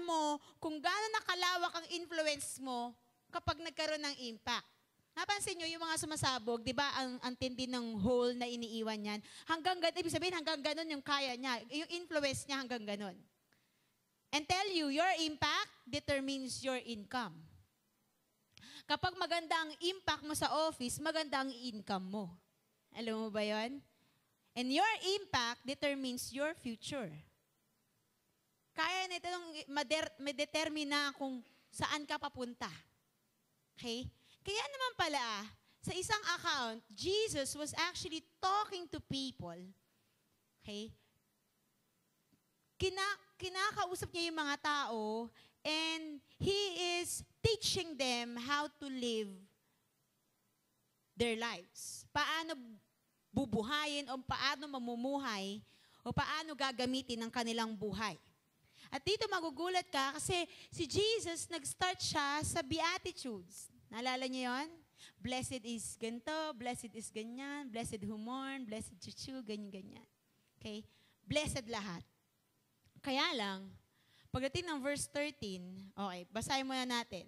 mo kung gaano nakalawak ang influence mo kapag nagkaroon ng impact. Napansin nyo, yung mga sumasabog, di ba, ang tindi ng hole na iniiwan yan, hanggang ganun, ibig sabihin, hanggang ganun yung kaya niya, yung influence niya hanggang ganun. And tell you, your impact determines your income. Kapag maganda ang impact mo sa office, maganda ang income mo. Alam mo ba yun? And your impact determines your future. Kaya nito madetermina kung saan ka papunta. Okay? Kaya naman pala, sa isang account, Jesus was actually talking to people. Okay? Kinakausap niya yung mga tao and He is teaching them how to live their lives. Paano bubuhayin o paano mamumuhay o paano gagamitin ang kanilang buhay. At dito magugulat ka kasi si Jesus nag-start siya sa Beatitudes. Naalala niyo yun? Blessed is ganito, blessed is ganyan, blessed who mourn, blessed chuchu, ganyan-ganyan. Okay? Blessed lahat. Kaya lang, pagdating ng verse 13, okay, basahin muna natin.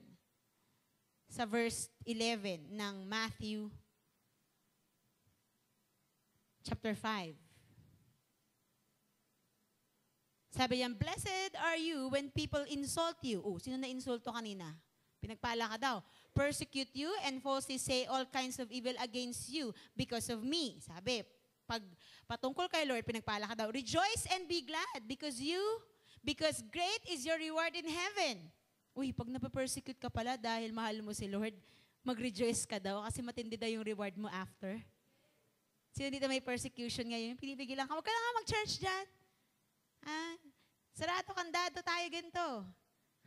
Sa verse 11 ng Matthew chapter 5. Sabi niyan, blessed are you when people insult you. Oh, sino na insulto kanina? Pinagpala ka daw. Persecute you and falsely say all kinds of evil against you because of me. Sabi, pag patungkol kay Lord, pinagpala ka daw. Rejoice and be glad because great is your reward in heaven. Uy, pag napapersecute ka pala dahil mahal mo si Lord, mag-rejoice ka daw kasi matindi daw yung reward mo after. Sino dito may persecution ngayon? Pinipigilan ka, huwag ka na nga mag-church dyan. Sarado kandado tayo ganito.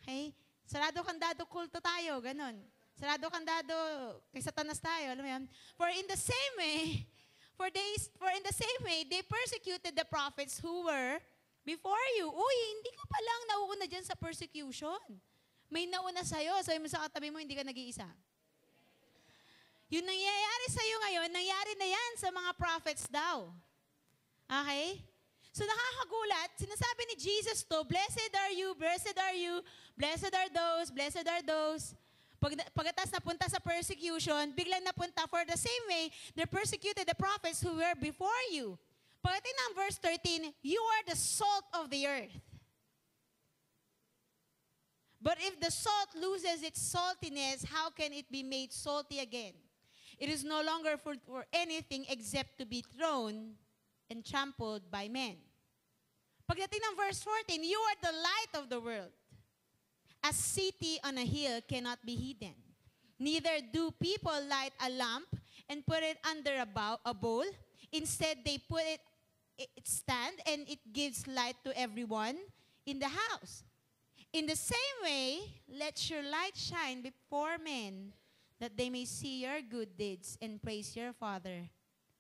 Okay? Sarado kandado kulto tayo, ganon. Sarado kandado kay Satanas tayo, alam mo yan? For in the same way, they persecuted the prophets who were before you. Uy, hindi ka pa lang nauuna dyan sa persecution. May nauna sa'yo. Sabi mo sa katabi mo, hindi ka nag-iisa. Yung nangyayari sa'yo ngayon, nangyari na yan sa mga prophets daw. Okay? So nakakagulat, sinasabi ni Jesus to, blessed are you, blessed are you, blessed are those, blessed are those. Pagkatas napunta sa persecution, biglang napunta for the same way, they persecuted the prophets who were before you. Pagdating ng verse 13, you are the salt of the earth. But if the salt loses its saltiness, how can it be made salty again? It is no longer for anything except to be thrown and trampled by men. Pagdating ng verse 14, you are the light of the world. A city on a hill cannot be hidden. Neither do people light a lamp and put it under a bowl. Instead, they put it stand and it gives light to everyone in the house. In the same way, let your light shine before men, that they may see your good deeds and praise your Father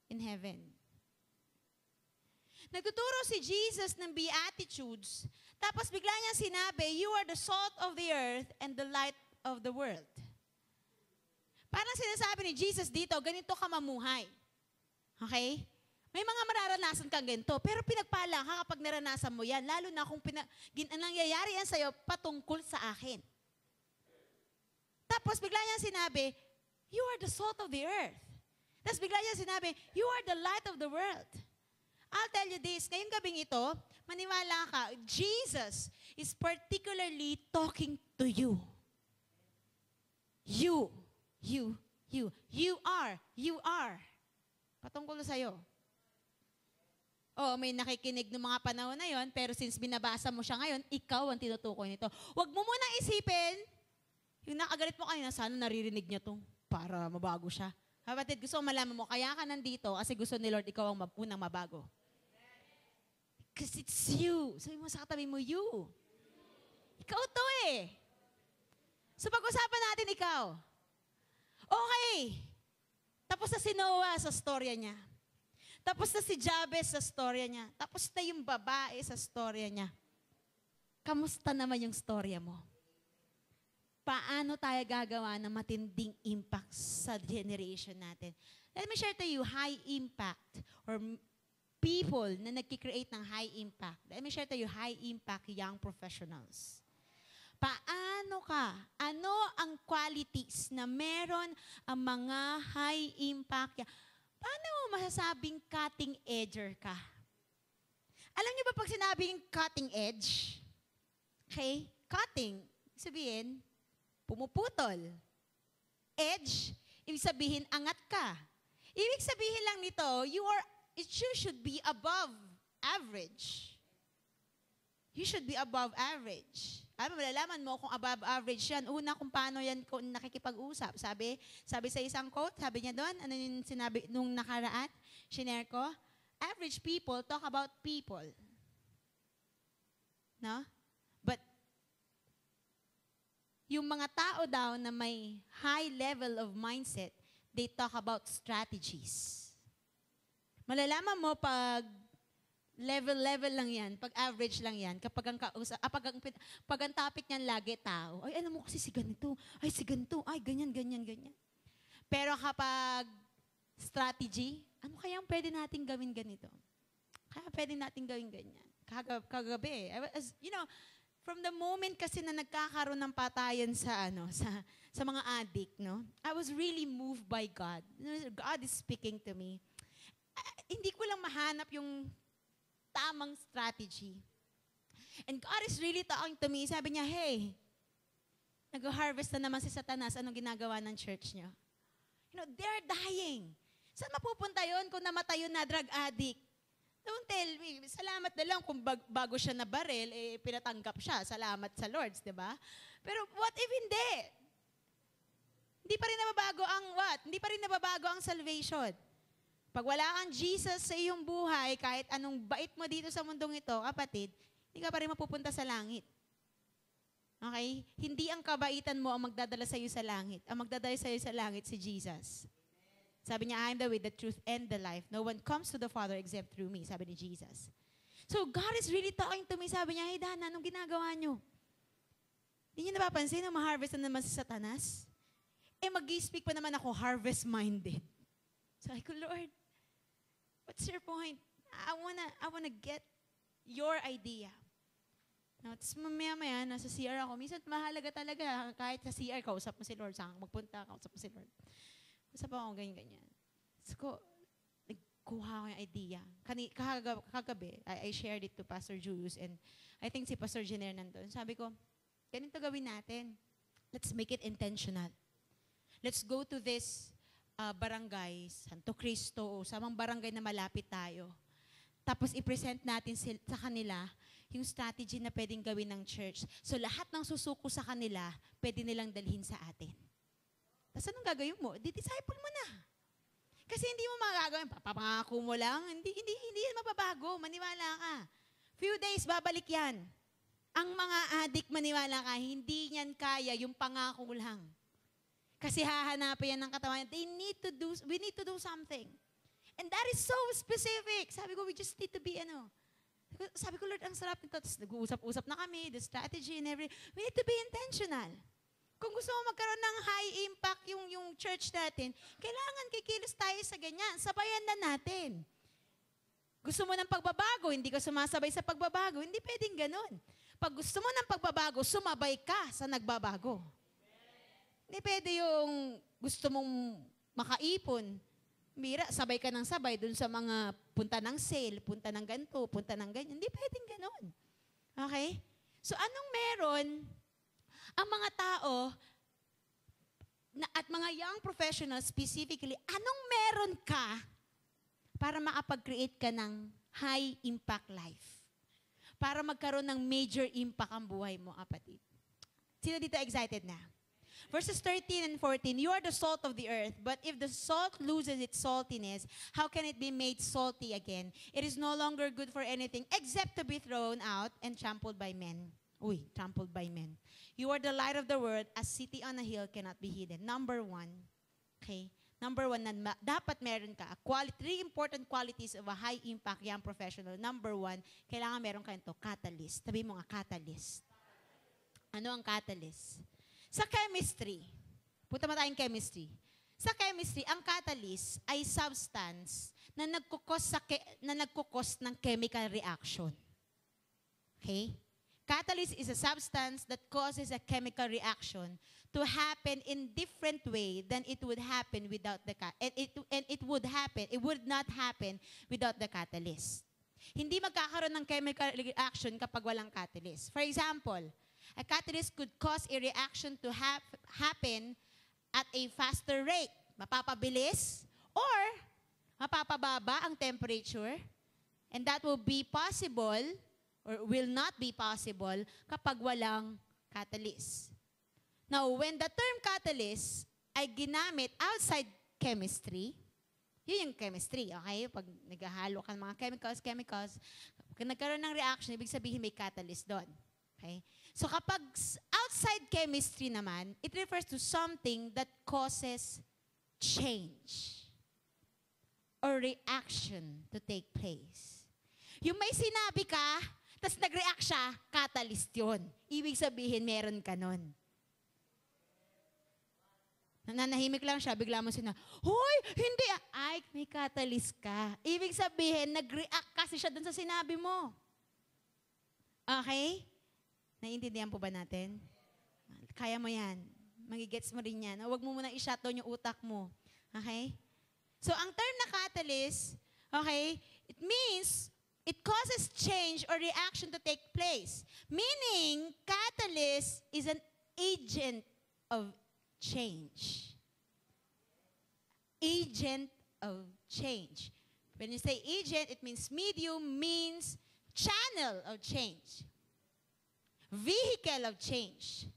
in heaven. Nagtuturo si Jesus ng Beatitudes, tapos bigla niya sinabi, you are the salt of the earth and the light of the world. Parang sinasabi ni Jesus dito, ganito ka mamuhay. Okay? May mga mararanasan kang ganito, pero pinagpala ka kapag naranasan mo yan, lalo na kung nangyayari yan sa'yo patungkol sa akin. Tapos bigla niya sinabi, you are the salt of the earth. Tapos bigla niya sinabi, you are the light of the world. I'll tell you this, ngayong gabing ito, maniwala ka, Jesus is particularly talking to you. You are. Patungkol sa'yo. Oh, may nakikinig ng mga panahon na yon, pero since binabasa mo siya ngayon, ikaw ang tinutukoy nito. Huwag mo munang isipin, yung nakagalit mo kanina, sana naririnig niya to para mabago siya. Kapatid, gusto ko malaman mo, kaya ka nandito kasi gusto ni Lord, ikaw ang unang mabago. Because it's you. Sabi mo sa katabi mo, you. Ikaw to eh. So pag-usapan natin ikaw. Okay. Tapos na si Noah sa storya niya. Tapos na si Jabez sa storya niya. Tapos na yung babae sa storya niya. Kamusta naman yung storya mo? Paano tayo gagawa ng matinding impact sa generation natin? Let me share to you high impact or people na nagki-create ng high impact. Let me share to you high impact young professionals. Paano ka? Ano ang qualities na meron ang mga high impact? Paano mo masasabing cutting edger ka? Alam niyo ba pag sinabing cutting edge? Okay? Cutting, sabihin, pumuputol. Edge, ibig sabihin, angat ka. Ibig sabihin lang nito, you should be above average. You should be above average. Malalaman mo kung above average yan. Una, kung paano yan kung nakikipag-usap. Sabi sa isang quote, sabi niya doon, ano yung sinabi nung nakaraan, shinare ko, average people talk about people. No? But, yung mga tao daw na may high level of mindset, they talk about strategies. Malalaman mo pag level lang yan, pag average lang yan, pag ang topic niyan lagi tao, ay alam mo kasi si ganito, ay ganyan. Pero kapag strategy, ano kaya ang pwede nating gawin ganito? Kaya pwede nating gawin ganyan. Kagabi, from the moment kasi na nagkakaroon ng patayan sa mga addict, no? I was really moved by God. God is speaking to me. Hindi ko lang mahanap yung tamang strategy. And God is really talking to me. Sabi niya, hey, nag-harvest na naman si Satanas. Anong ginagawa ng church niyo? They're dying. Saan mapupunta yun kung namatay yun na drug addict? Don't tell me. Salamat na lang kung bago siya na baril, pinatanggap siya. Salamat sa Lord, di ba? Pero what if hindi? Hindi pa rin nababago ang what? Hindi pa rin nababago ang salvation. Pag wala kang Jesus sa iyong buhay, kahit anong bait mo dito sa mundong ito, kapatid, hindi ka pa rin mapupunta sa langit. Okay? Hindi ang kabaitan mo ang magdadala sa iyo sa langit. Ang magdadala sa iyo sa langit si Jesus. Sabi niya, I am the way, the truth, and the life. No one comes to the Father except through me, sabi ni Jesus. So God is really talking to me. Sabi niya, hey Dana, anong ginagawa niyo? Hindi niyo napapansin na ma-harvest na naman si Satanas? Mag-i-speak pa naman ako, harvest-minded. Sabi ko, Lord, what's your point? I wanna get your idea. Now, tapos mamaya-maya, nasa CR ako. Minsan, mahalaga talaga, kahit sa CR, kausap mo si Lord. Saan magpunta, kausap mo si Lord. Kausap ako, ganyan-ganyan. Tapos ko, nagkuha ko yung idea. Kagabi, I shared it to Pastor Julius, and I think si Pastor Jenner nandun. Sabi ko, ganito gawin natin. Let's make it intentional. Let's go to this barangay, Santo Cristo, o sa mga barangay na malapit tayo. Tapos i-present natin sa kanila yung strategy na pwedeng gawin ng church. So lahat ng susuko sa kanila, pwede nilang dalhin sa atin. Tapos anong gagawin mo? Di-disciple mo na. Kasi hindi mo magagawin, papangako mo lang, hindi yan mababago, maniwala ka. Few days, babalik yan. Ang mga addict, maniwala ka, hindi yan kaya yung pangako lang. Kasi hahanapin yan ng katawan. We need to do something. And that is so specific. Sabi ko, we just need to be, Sabi ko, Lord, ang sarap nito. Tapos nag-uusap-usap na kami, the strategy and everything. We need to be intentional. Kung gusto mo magkaroon ng high impact yung church natin, kailangan kikilos tayo sa ganyan. Sabayan na natin. Gusto mo ng pagbabago, hindi ka sumasabay sa pagbabago, hindi pwedeng ganun. Pag gusto mo ng pagbabago, sumabay ka sa nagbabago. Hindi pwede yung gusto mong makaipon. Mira, sabay ka ng sabay dun sa mga punta ng sale, punta ng ganito, punta ng ganyan. Hindi pwedeng ganun. Okay? So anong meron ang mga tao at mga young professionals specifically, anong meron ka para makapag-create ka ng high impact life? Para magkaroon ng major impact ang buhay mo, kapatid. Sino dito excited na? Verses 13 and 14, you are the salt of the earth, but if the salt loses its saltiness, how can it be made salty again? It is no longer good for anything except to be thrown out and trampled by men. Trampled by men. You are the light of the world, a city on a hill cannot be hidden. Number one, okay? Number one, dapat meron ka. Three important qualities of a high impact young professional. Number one, kailangan meron ka ito, catalyst. Sabi mo nga, catalyst. Ano ang catalyst? Sa chemistry, punta mo tayong chemistry. Sa chemistry, ang catalyst ay substance na nagkukos ng chemical reaction. Okay? Catalyst is a substance that causes a chemical reaction to happen in different way than it would happen without the it would not happen without the catalyst. Hindi magkakaroon ng chemical reaction kapag walang catalyst. For example, a catalyst could cause a reaction to happen at a faster rate. Mapapabilis or mapapababa ang temperature, and that will be possible or will not be possible kapag walang catalyst. Now, when the term catalyst ay ginamit outside chemistry, yun yung chemistry, okay? Pag naghahalo ka ng mga chemicals, pag nagkaroon ng reaction, ibig sabihin may catalyst doon. Okay? So kapag outside chemistry naman, it refers to something that causes change or reaction to take place. Yung may sinabi ka, tapos nag-react siya, catalyst yun. Ibig sabihin, meron ka nun. Nananahimik lang siya, bigla mo sinabi, hoy, hindi, ay, may catalyst ka. Ibig sabihin, nag-react kasi siya dun sa sinabi mo. Okay? Naiintindihan po ba natin? Kaya mo yan. Magigets mo rin yan. Huwag mo muna i-shutdown yung utak mo. Okay? So, ang term na catalyst, okay, it means it causes change or reaction to take place. Meaning, catalyst is an agent of change. Agent of change. When you say agent, it means medium, means channel of change. Vehicle of change.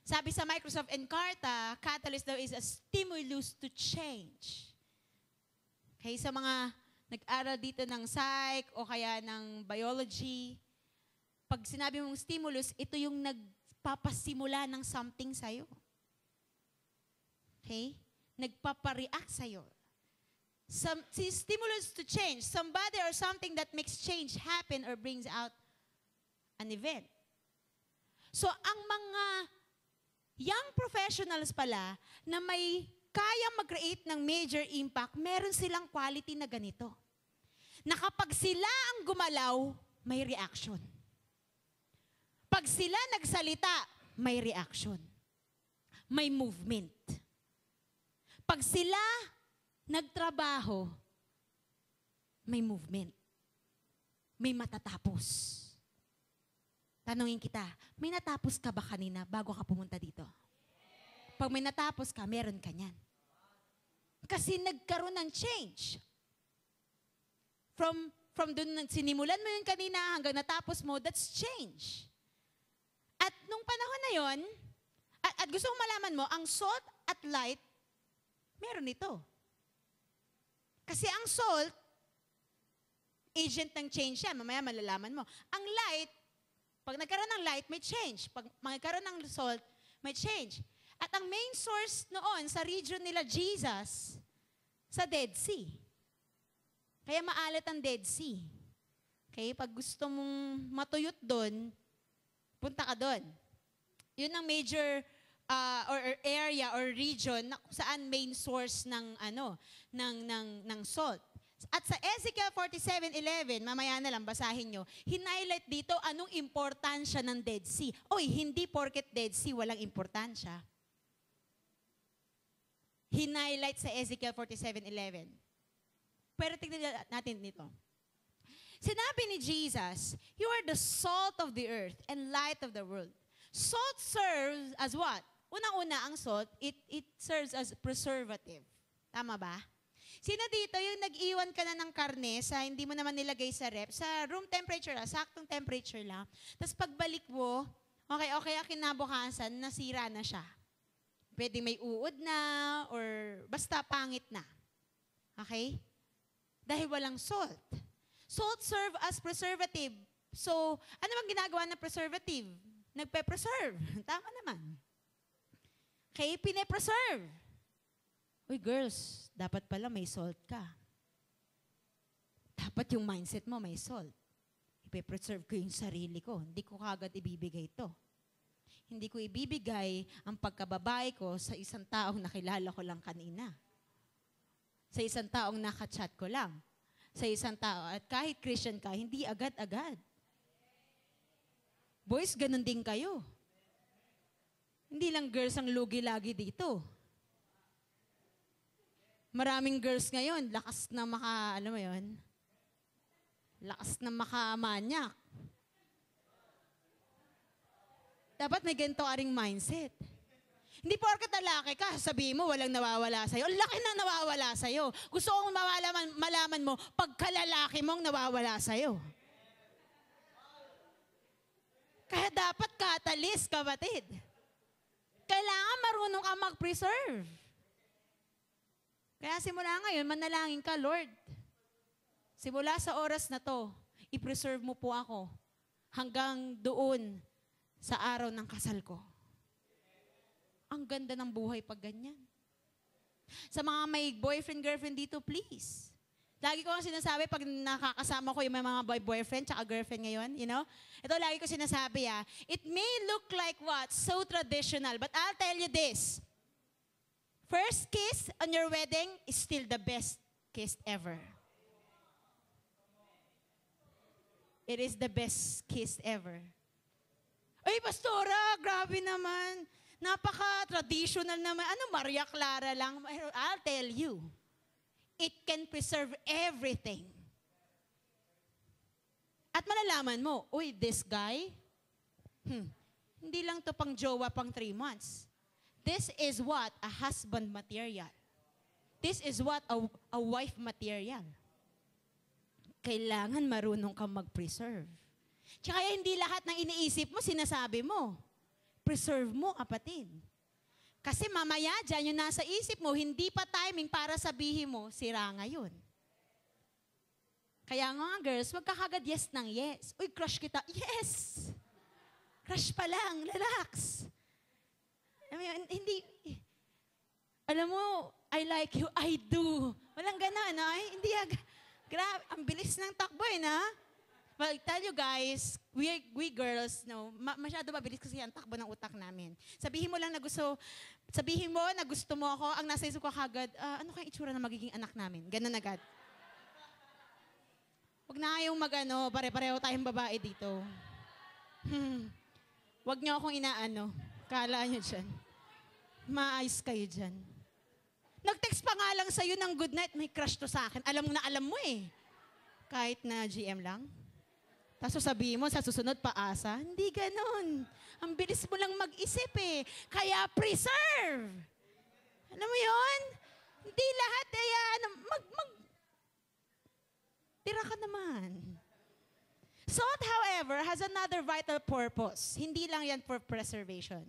Sabi sa Microsoft Encarta, catalyst daw is a stimulus to change. Okay, sa mga nag-aral dito ng psych o kaya ng biology, pag sinabi mong stimulus, ito yung nagpapasimula ng something sa'yo. Okay? Nagpapareact sa'yo. Stimulus to change, somebody or something that makes change happen or brings out an event. So, ang mga young professionals pala na may kayang mag-create ng major impact, meron silang quality na ganito. Na kapag sila ang gumalaw, may reaction. Pag sila nagsalita, may reaction. May movement. Pag sila nagtrabaho, may movement. May matatapos. Tanungin kita, may natapos ka ba kanina bago ka pumunta dito? Pag may natapos ka, meron ka niyan. Kasi nagkaroon ng change. From dun sinimulan mo yun kanina hanggang natapos mo, that's change. At nung panahon na yun, at gusto kong malaman mo, ang salt at light, meron ito. Kasi ang salt, agent ng change yan. Mamaya malalaman mo. Ang light, pag nagkaroon ng light, may change. Pag magkaroon ng salt, may change. At ang main source noon sa region nila Jesus, sa Dead Sea. Kaya maalat ang Dead Sea. Okay? Pag gusto mong matuyot doon, punta ka doon. Yun ang major or area or region na kung saan main source ng salt. At sa Ezekiel 47:11, mamaya na lang basahin nyo, hinighlight dito anong importansya ng Dead Sea. Oy, hindi porket Dead Sea, walang importansya. Hinighlight sa Ezekiel 47:11. Pero tignan natin nito. Sinabi ni Jesus, you are the salt of the earth and light of the world. Salt serves as what? Unang-una ang salt, it serves as preservative. Tama ba? Sino dito yung nag-iwan ka na ng karne sa hindi mo naman nilagay sa rep, sa room temperature lang, saktong temperature lang. Tapos pagbalik mo, okay, kinabukasan, nasira na siya. Pwede may uod na or basta pangit na. Okay? Dahil walang salt. Salt serve as preservative. So, ano bang ginagawa ng preservative? Nagpe-preserve. Tama naman. Okay, pine-preserve. Uy, girls, dapat pala may salt ka. Dapat yung mindset mo may salt. Ipe-preserve ko yung sarili ko. Hindi ko kagad ibibigay ito. Hindi ko ibibigay ang pagkababae ko sa isang taong nakilala ko lang kanina. Sa isang taong nakachat ko lang. Sa isang tao. At kahit Christian ka, hindi agad-agad. Boys, ganun din kayo. Hindi lang girls ang lugi lagi dito. Maraming girls ngayon, lakas na alam mo yun? Lakas na makamanyak. Dapat may ganito aring mindset. Hindi porket lalaki ka, sabihin mo walang nawawala sa'yo. Ang laki na nawawala sa'yo. Gusto kong malaman mo, pagkalalaki mong nawawala sa'yo. Kaya dapat catalyst, kapatid. Kailangan marunong ka mag-preserve. Kaya simula ngayon, manalangin ka, Lord. Simula sa oras na to, i-preserve mo po ako hanggang doon sa araw ng kasal ko. Ang ganda ng buhay pag ganyan. Sa mga may boyfriend, girlfriend dito, please. Lagi ko ang sinasabi pag nakakasama ko yung mga boyfriend tsaka girlfriend ngayon, you know? Ito lagi ko sinasabi, it may look like what? So traditional. But I'll tell you this. First kiss on your wedding is still the best kiss ever. It is the best kiss ever. Ay, Pastora, grabe naman. Napaka-traditional naman. Ano, Maria Clara lang? I'll tell you. It can preserve everything. At malalaman mo, uy, this guy, hindi lang to pang jowa pang 3 months. This is what? A husband material. This is what? A wife material. Kailangan marunong kang mag-preserve. Tsaka hindi lahat ng iniisip mo, sinasabi mo. Preserve mo, kapatid. Kasi mamaya dyan yung nasa isip mo, hindi pa timing para sabihin mo, sira ngayon. Kaya nga girls, wag ka kagad yes ng yes. Uy, crush kita. Yes! Crush pa lang, relax. Hindi, alam mo, I like you, I do. Walang ganon, ay? Hindi, grabe, ang bilis ng takbo na. Well, tell you guys, we girls, no, masyado mabilis kasi ang takbo ng utak namin. Sabihin mo na gusto mo ako, ang nasa isip ko kagad, ano kaya itsura na magiging anak namin? Ganun agad. Huwag na kayong pare-pareho tayong babae dito. Huwag niyo akong inaano. Kala niyo dyan. Maayos kayo dyan. Nag-text pa nga lang sa'yo ng good night, may crush to sa akin. Alam mo eh. Kahit na GM lang. Tapos sabihin mo, sa susunod paasa, hindi ganun. Ang bilis mo lang mag-isip eh. Kaya preserve. Alam mo yon? Hindi lahat, tira ka naman. Salt, however, has another vital purpose. Hindi lang yan for preservation.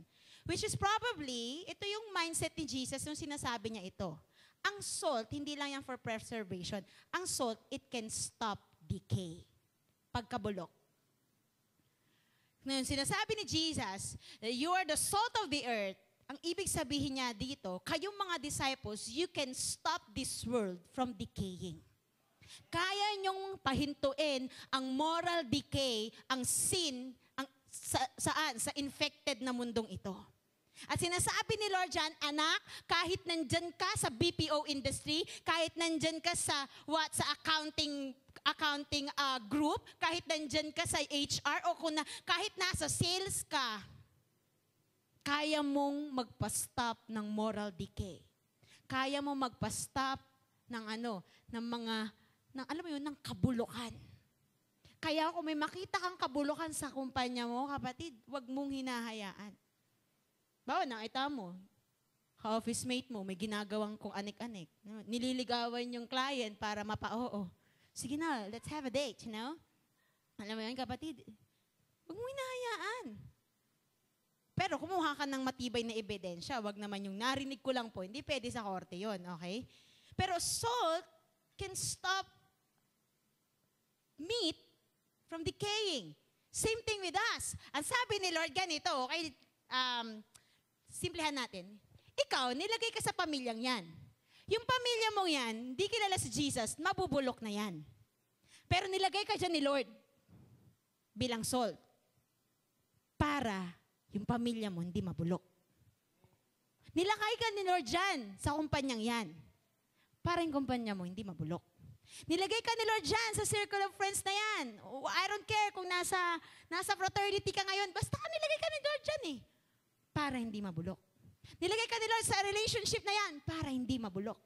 Which is probably, ito yung mindset ni Jesus nung sinasabi niya ito. Ang salt, hindi lang yan for preservation. Ang salt, it can stop decay. Pagkabulok. Ngayon, sinasabi ni Jesus, you are the salt of the earth. Ang ibig sabihin niya dito, kayong mga disciples, you can stop this world from decaying. Kaya niyong pahintuin ang moral decay, ang sin, sa infected na mundong ito. At sinasabi ni Lord John, anak, kahit nandyan ka sa BPO industry, kahit nandyan ka sa accounting group, kahit nandyan ka sa HR, o kahit nasa sales ka, kaya mong magpa-stop ng moral decay. Kaya mong magpa-stop ng ng kabulukan. Kaya kung may makita kang kabulukan sa kumpanya mo, kapatid, huwag mong hinahayaan. Bawa, nakita mo, ka-office mate mo, may ginagawang kung anik-anik. Nililigawan yung client para mapa-oo. Sige na, let's have a date, you know? Alam mo yan, kapatid, huwag mong hinahayaan. Pero kumuha ka ng matibay na ebidensya, wag naman yung narinig ko lang po, hindi pwede sa korte yon, okay? Pero salt can stop meat from decaying. Same thing with us. Ang sabi ni Lord ganito, okay, simplihan natin. Ikaw, nilagay ka sa pamilyang yan. Yung pamilya mong yan, di kilala si Jesus, mabubulok na yan. Pero nilagay ka dyan ni Lord bilang salt para yung pamilya mo hindi mabulok. Nilagay ka ni Lord dyan sa kumpanyang yan para yung kumpanya mo hindi mabulok. Nilagay ka ni Lord dyan sa circle of friends na yan. I don't care kung nasa fraternity ka ngayon. Basta nilagay ka ni Lord dyan eh. Para hindi mabulok. Nilagay ka ni Lord sa relationship na yan para hindi mabulok.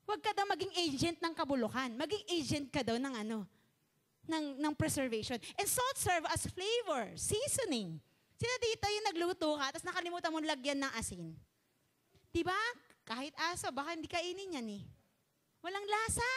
Huwag ka daw maging agent ng kabulukan. Maging agent ka daw ng preservation. And salt serve as flavor, seasoning. Sino dito yung nagluto ka, tapos nakalimutan mo lagyan ng asin? Diba? Kahit aso, baka hindi kainin yan eh. Walang lasa.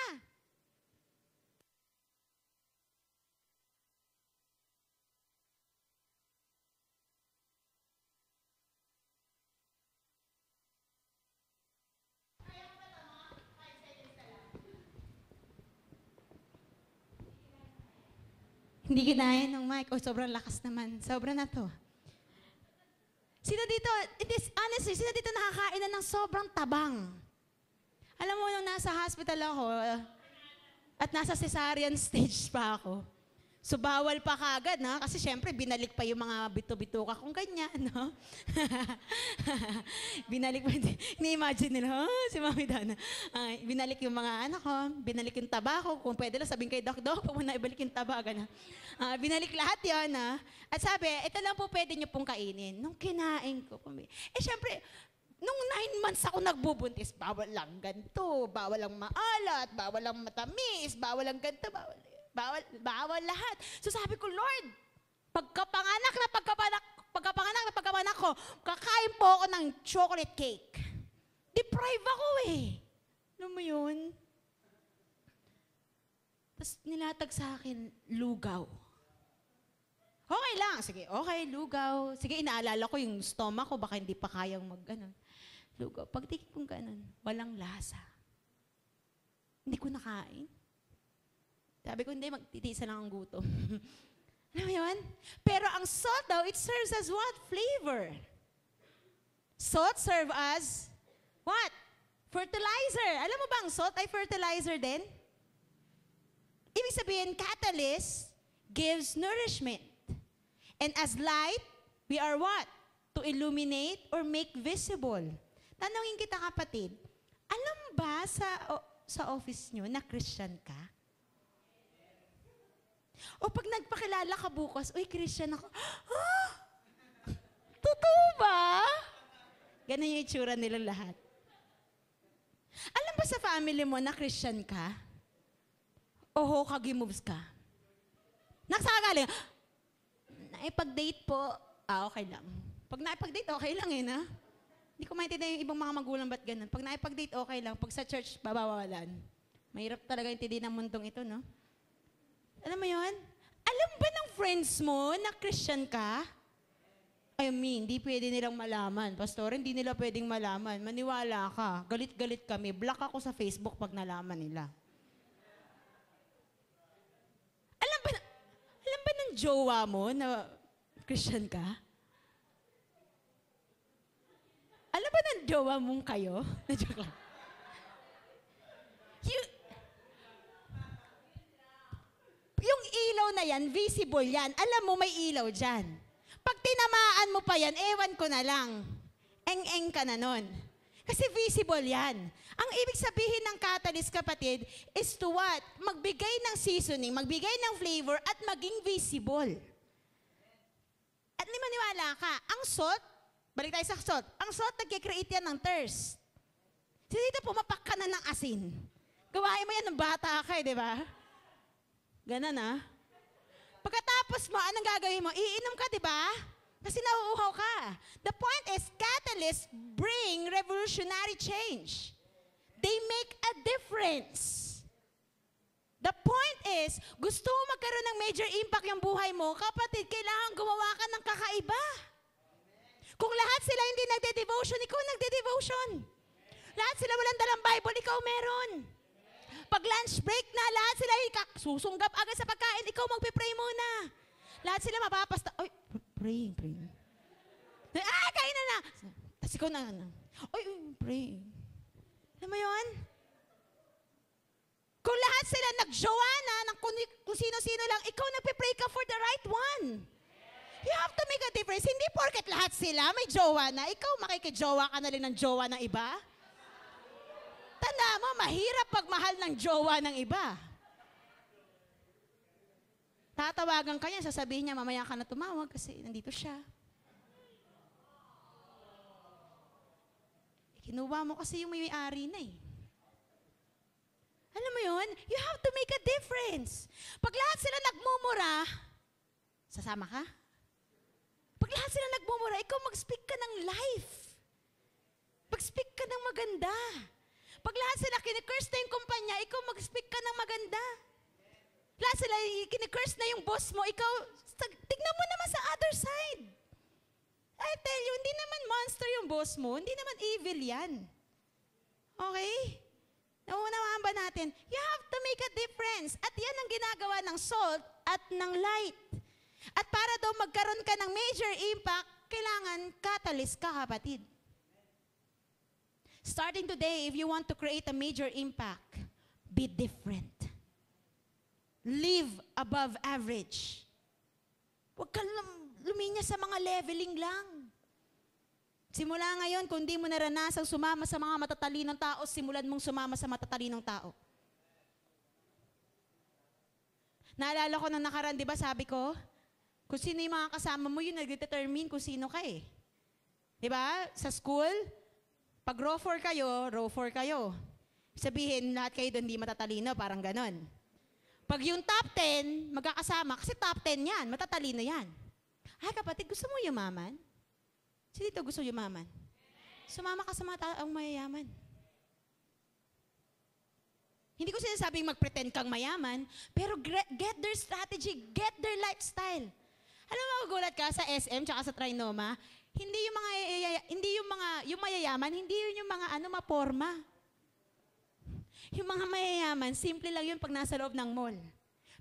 Hindi kinaya ng mic. Sobrang lakas naman. Sobra na to. Sino dito, honestly, sino dito nakakain na ng sobrang tabang? Alam mo, nung nasa hospital ako, at nasa cesarean stage pa ako, so bawal pa kagad, na? Kasi syempre, binalik pa yung mga bito-bituka kung ganyan, no? Binalik pa, ni-imagine nila, si Mami Dana. Binalik yung mga anak ko, binalik yung taba ko, kung pwede lang sabihin kay Doc, huwag mo na ibalik yung taba, gano'n. Binalik lahat yun, at sabi, ito lang po pwede nyo pong kainin. Nung kinain ko, syempre, nung 9 months ako nagbubuntis, bawal lang ganito, bawal lang maalat, bawal lang matamis, bawal lang ganito, bawal lahat. So sabi ko, Lord, pagkapanganak ko, kakain po ako ng chocolate cake. Deprive ako eh. Alam mo yun? Tapos nilatag sa akin, lugaw. Okay lang. Sige, okay, lugaw. Sige, inaalala ko yung stomach ko, baka hindi pa kayang mag-ganon. Lugaw. Pagtikip kong ganon, walang lasa. Hindi ko nakain. Sabi ko, hindi, magtitisa lang ang gutom. Alam mo yun? Pero ang salt daw, it serves as what? Flavor. Salt serve as what? Fertilizer. Alam mo ba ang salt ay fertilizer din? Ibig sabihin, catalyst gives nourishment. And as light, we are what? To illuminate or make visible. Tanungin kita, kapatid, alam ba sa office nyo na Christian ka? O pag nagpakilala ka bukas, uy, Christian ako. Ah! Totoo ba? Ganun yung itsura nilang lahat. Alam ba sa family mo na Christian ka? O Hokage moves ka? Nagsakagaling, naipag-date po, okay lang. Pag naipag-date, okay lang eh, na? Hindi ko maintindihan yung ibang mga magulang ba't ganun. Pag naipag-date, okay lang. Pag sa church, babawalan. Mahirap talaga intindihin ng mundong ito, no? Alam mo yun? Alam ba ng friends mo na Christian ka? I mean, hindi pwede nilang malaman. Pastor, hindi nila pwedeng malaman. Maniwala ka. Galit-galit kami. Block ako sa Facebook pag nalaman nila. Alam ba ng jowa mo na Christian ka? Alam ba ng jowa mong kayo? Na-joke lang. Yung ilaw na yan, visible yan. Alam mo, may ilaw dyan. Pag tinamaan mo pa yan, ewan ko na lang. Eng-eng ka na nun. Kasi visible yan. Ang ibig sabihin ng catalyst, kapatid, is to what? Magbigay ng seasoning, magbigay ng flavor, at maging visible. At maniwala ka, ang salt, balik tayo sa salt, ang salt nag-create yan ng thirst. So dito, pumapak ka na ng asin. Gawain mo yan ng bata ka, di ba? Ganon ah. Pagkatapos mo, anong gagawin mo? Iinom ka, di ba? Kasi nauuhaw ka. The point is, catalysts bring revolutionary change. They make a difference. The point is, gusto mo magkaroon ng major impact yung buhay mo, kapatid, kailangan gumawa ka ng kakaiba. Kung lahat sila hindi nagde-devotion, ikaw nagde-devotion. Lahat sila walang dalang Bible, ikaw meron. Pag lunch break na, lahat sila susunggap agad sa pagkain, ikaw magpipray muna. Lahat sila mapapasta. Oy, praying. Kain na. Tapos ikaw na. Oy, praying. Alam mo yun? Kung lahat sila nagjowa na, ng kung sino-sino lang, ikaw nagpipray ka for the right one. You have to make a difference. Hindi porket lahat sila may jowa na, ikaw makikijowa ka na rin ng jowa ng iba. Tanda mo, mahirap pagmahal ng jowa ng iba. Tatawagan ka niya, sasabihin niya, mamaya ka na tumawag kasi nandito siya. Kinuha mo kasi yung may-ari na eh. Alam mo yun? You have to make a difference. Pag lahat sila nagmumura, sasama ka? Pag lahat sila nagmumura, ikaw mag-speak ka ng life. Mag-speak ka ng maganda. Pag lahat sila kine-curse na yung kumpanya, ikaw mag-speak ka ng maganda. Lahat sila kine-curse na yung boss mo, ikaw, tignan mo naman sa other side. I tell you, hindi naman monster yung boss mo, hindi naman evil yan. Okay? Naunawaan ba natin? You have to make a difference. At yan ang ginagawa ng salt at ng light. At para daw magkaroon ka ng major impact, kailangan catalyst ka, kapatid. Starting today, if you want to create a major impact, be different. Live above average. Huwag kang luminya sa mga leveling lang. Simula ngayon, kung di mo naranasang sumama sa mga matatalinong tao, simulan mong sumama sa matatalinong tao. Naalala ko nung nakaraan, di ba sabi ko, kung sino yung mga kasama mo, yun nag-determine kung sino ka eh. Di ba? Sa school, pag row 4 kayo. Sabihin, lahat kayo doon di matatalino, parang ganon. Pag yung top 10, magkakasama, kasi top 10 yan, matatalino yan. Ay kapatid, gusto mo yumaman? Sino dito gusto yumaman? Sumama ka sa mga taong mayayaman. Hindi ko sinasabing mag-pretend kang mayaman, pero get their strategy, get their lifestyle. Alam mo, magugulat ka sa SM tsaka sa Trinoma, hindi yung mayayaman, hindi yun yung mga maporma. Yung mga mayayaman, simple lang yun pag nasa loob ng mall.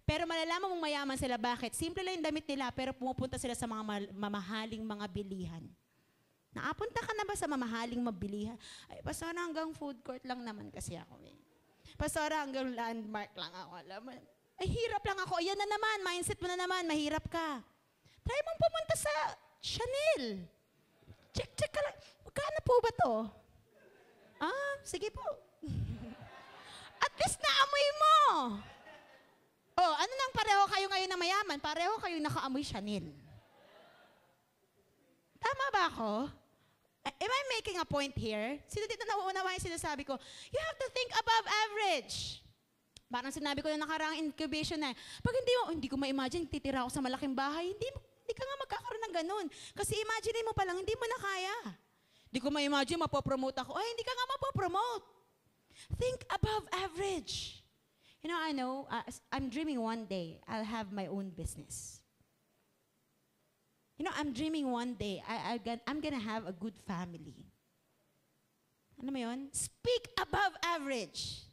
Pero malalaman mong mayaman sila, bakit? Simple lang yung damit nila, pero pumupunta sila sa mga mamahaling mga bilihan. Nakapunta ka na ba sa mamahaling mabilihan? Ay, pastora, hanggang food court lang naman kasi ako eh. Pastora, hanggang landmark lang ako, alam mo. Ay, hirap lang ako. Ayan na naman, mindset mo na naman, mahirap ka. Try mong pumunta sa Chanel. Check ka lang. Magkano po ba to? Sige po. At least naamoy mo. Oh, ano nang pareho kayo ngayon na mayaman? Pareho kayo nakaamoy Chanel. Tama ba ako? Am I making a point here? Sino dito nauunawa yung sinasabi ko? You have to think above average. Parang sinabi ko na nakaraang incubation na, pag hindi ko ma-imagine, titira ako sa malaking bahay, hindi ka nga magkakaroon ng ganun. Kasi imagine mo pa lang, hindi mo na kaya. Hindi ko ma-imagine, mapopromote ako. Ay, hindi ka nga mapopromote. Think above average. You know, I know, I'm dreaming one day I'll have my own business. You know, I'm dreaming one day I'm gonna have a good family. Ano mo yun? Speak above average.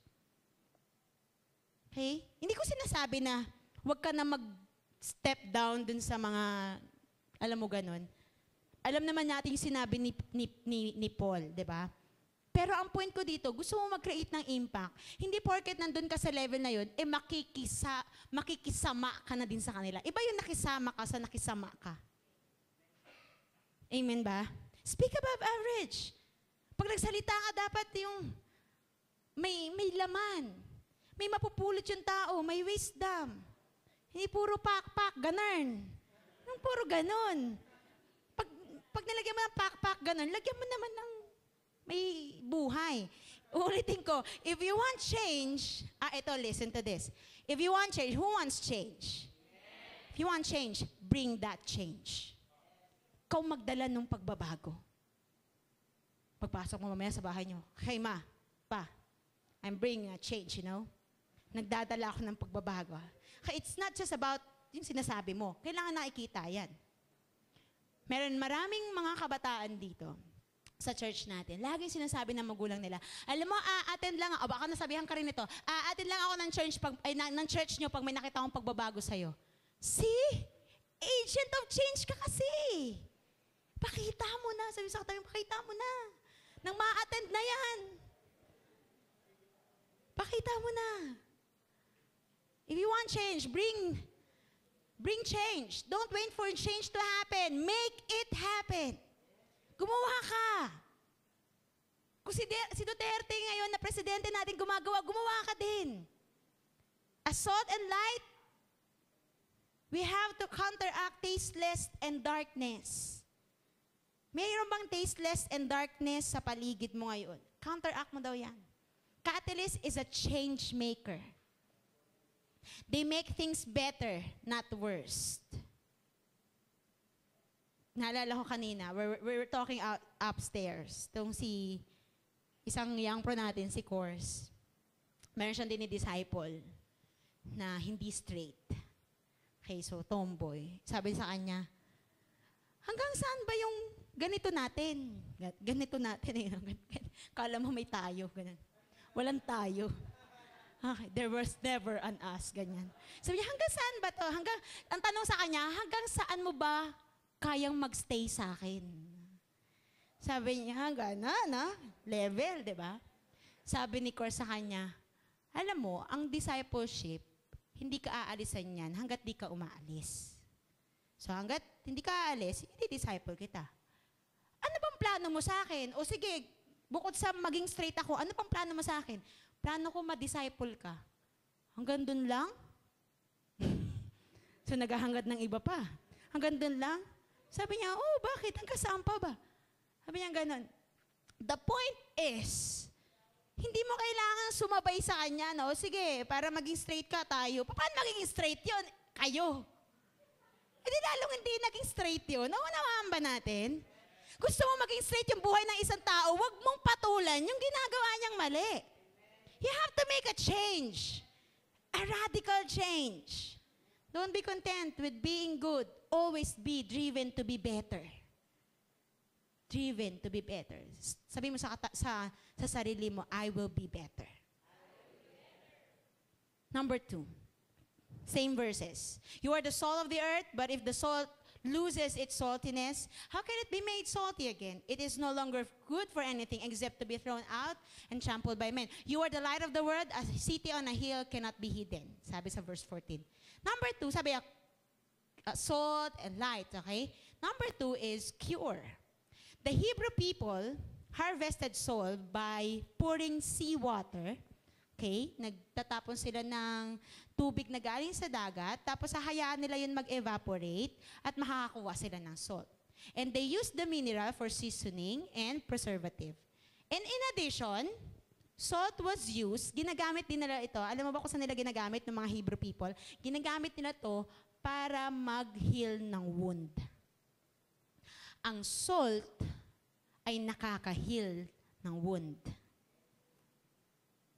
Okay? Hindi ko sinasabi na huwag ka na mag-step down dun sa mga, alam mo ganun. Alam naman natin yung sinabi ni Paul, di ba? Pero ang point ko dito, gusto mo mag-create ng impact. Hindi porket nandun ka sa level na yun, makikisama ka na din sa kanila. Iba yung nakisama ka sa nakisama ka. Amen ba? Speak above average. Pag nagsalita ka, dapat yung may laman. May mapupulot yung tao, may wisdom. Hindi puro pak-pak, ganun. Yung puro ganun. Pag nilagyan mo ng pak-pak, ganun, lagyan mo naman ng may buhay. Ulitin ko, if you want change, ito, listen to this. If you want change, who wants change? If you want change, bring that change. Ikaw magdala ng pagbabago. Pagpasok mo mamaya sa bahay nyo, hey ma, pa, I'm bringing a change, you know? Nagdadala ako ng pagbabago. It's not just about yung sinasabi mo. Kailangan nakikita yan. Maraming mga kabataan dito sa church natin. Laging sinasabi ng magulang nila, alam mo, attend lang, baka nasabihan ka rin ito, attend lang ako ng church nyo pag may nakita akong pagbabago sa'yo. See? Agent of change ka kasi. Pakita mo na. Sabi sa katabi, pakita mo na. Nang ma-attend na yan. Pakita mo na. If you want change, bring change. Don't wait for change to happen. Make it happen. Gumawa ka. Kung si Duterte ngayon na presidente natin gumawa ka din. As salt and light, we have to counteract tasteless and darkness. Mayroon bang tasteless and darkness sa paligid mo ngayon? Counteract mo daw yan. Catalyst is a change maker. They make things better, not worse. Naalala ko kanina, we were talking upstairs. Itong isang young pro natin, si Course. Meron siyang disciple na hindi straight. Okay, so tomboy. Sabi sa kanya, hanggang saan ba yung ganito natin? Ganito natin eh. Kala mo may tayo. Ganun. Walang tayo. Okay, there was never an us. Ganyan. Sabi niya, hanggang saan ba to? Ang tanong sa kanya, hanggang saan mo ba kayang magstay sa akin? Sabi niya, gana, level, di ba? Sabi ni Cor sa kanya, alam mo, ang discipleship, hindi ka aalisan yan hanggat di ka umaalis. So hanggat hindi ka aalis, hindi disciple kita. Ano bang plano mo sa akin? O sige, bukod sa maging straight ako, ano bang plano mo sa akin? Plano ko ma-disciple ka. Hanggang dun lang? So naghahangad ng iba pa. Hanggang dun lang? Sabi niya, oh, bakit? Hanggang saan pa ba? Sabi niya ganun. The point is, hindi mo kailangan sumabay sa kanya, no? Sige, para maging straight ka tayo. Paano maging straight yun? Kayo. Hindi lalong hindi naging straight yun. Naunawaan ba natin? Gusto mo maging straight yung buhay ng isang tao, wag mong patulan yung ginagawa niyang mali. You have to make a change. A radical change. Don't be content with being good. Always be driven to be better. Driven to be better. Sabi mo sa sarili mo, I will be better. Number 2. Same verses. You are the salt of the earth, but if the salt loses its saltiness, how can it be made salty again? It is no longer good for anything except to be thrown out and trampled by men. You are the light of the world. A city on a hill cannot be hidden. Sabi sa verse 14. Number 2, sabi salt and light, okay? Number 2 is cure. The Hebrew people harvested salt by pouring seawater. Okay? Nagtatapon sila ng tubig na galing sa dagat, tapos hahayaan nila yun mag-evaporate at makakakuha sila ng salt. And they used the mineral for seasoning and preservative. And in addition, salt was used, ginagamit din nila ito. Alam mo ba kung saan nila ginagamit ng mga Hebrew people? Ginagamit nila ito para mag-heal ng wound. Ang salt ay nakaka-heal ng wound.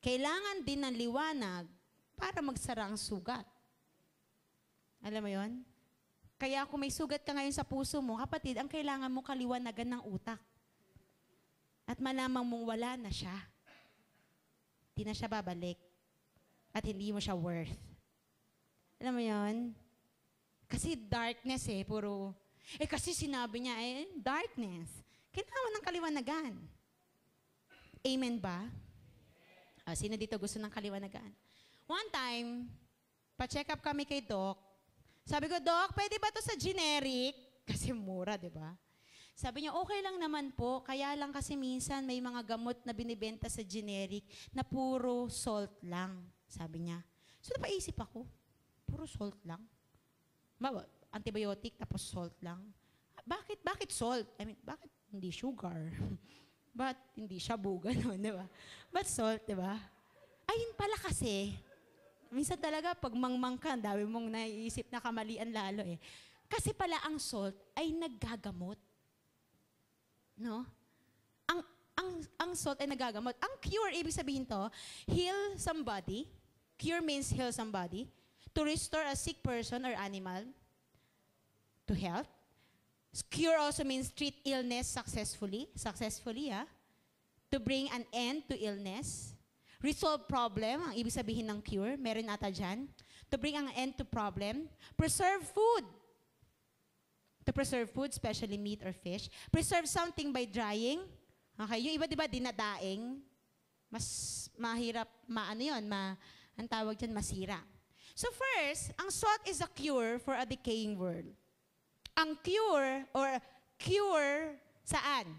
Kailangan din ng liwanag para magsara ang sugat. Alam mo yon? Kaya kung may sugat ka ngayon sa puso mo, kapatid, ang kailangan mo kaliwanagan ng utak. At malamang mong wala na siya. Hindi na siya babalik. At hindi mo siya worth. Alam mo yon? Kasi darkness puro... kasi sinabi niya, darkness. Kailangan mo ng kaliwanagan. Amen ba? Sino dito gusto ng kaliwanagan? One time, pa-check up kami kay Doc. Sabi ko, Doc, pwede ba to sa generic? Kasi mura, di ba? Sabi niya, okay lang naman po. Kaya lang kasi minsan may mga gamot na binibenta sa generic na puro salt lang. Sabi niya. So napaisip ako, puro salt lang? Antibiotic tapos salt lang? Bakit salt? I mean, bakit hindi sugar? But hindi shabu, gano'n, di ba? But salt, di ba? Ayun pala kasi, minsan talaga pag mangmang ka, dami mong naiisip na kamalian lalo Kasi pala ang salt ay naggagamot. No? Ang salt ay naggagamot. Ang cure, ibig sabihin to, heal somebody. Cure means heal somebody. To restore a sick person or animal to health. Cure also means treat illness successfully. To bring an end to illness. Resolve problem, ang ibig sabihin ng cure. Meron ata dyan. To bring an end to problem. Preserve food. To preserve food, especially meat or fish. Preserve something by drying. Okay, yung iba diba dinadaing. Mas mahirap, ang tawag dyan, masira. So first, ang salt is a cure for a decaying world. Ang cure, or cure saan?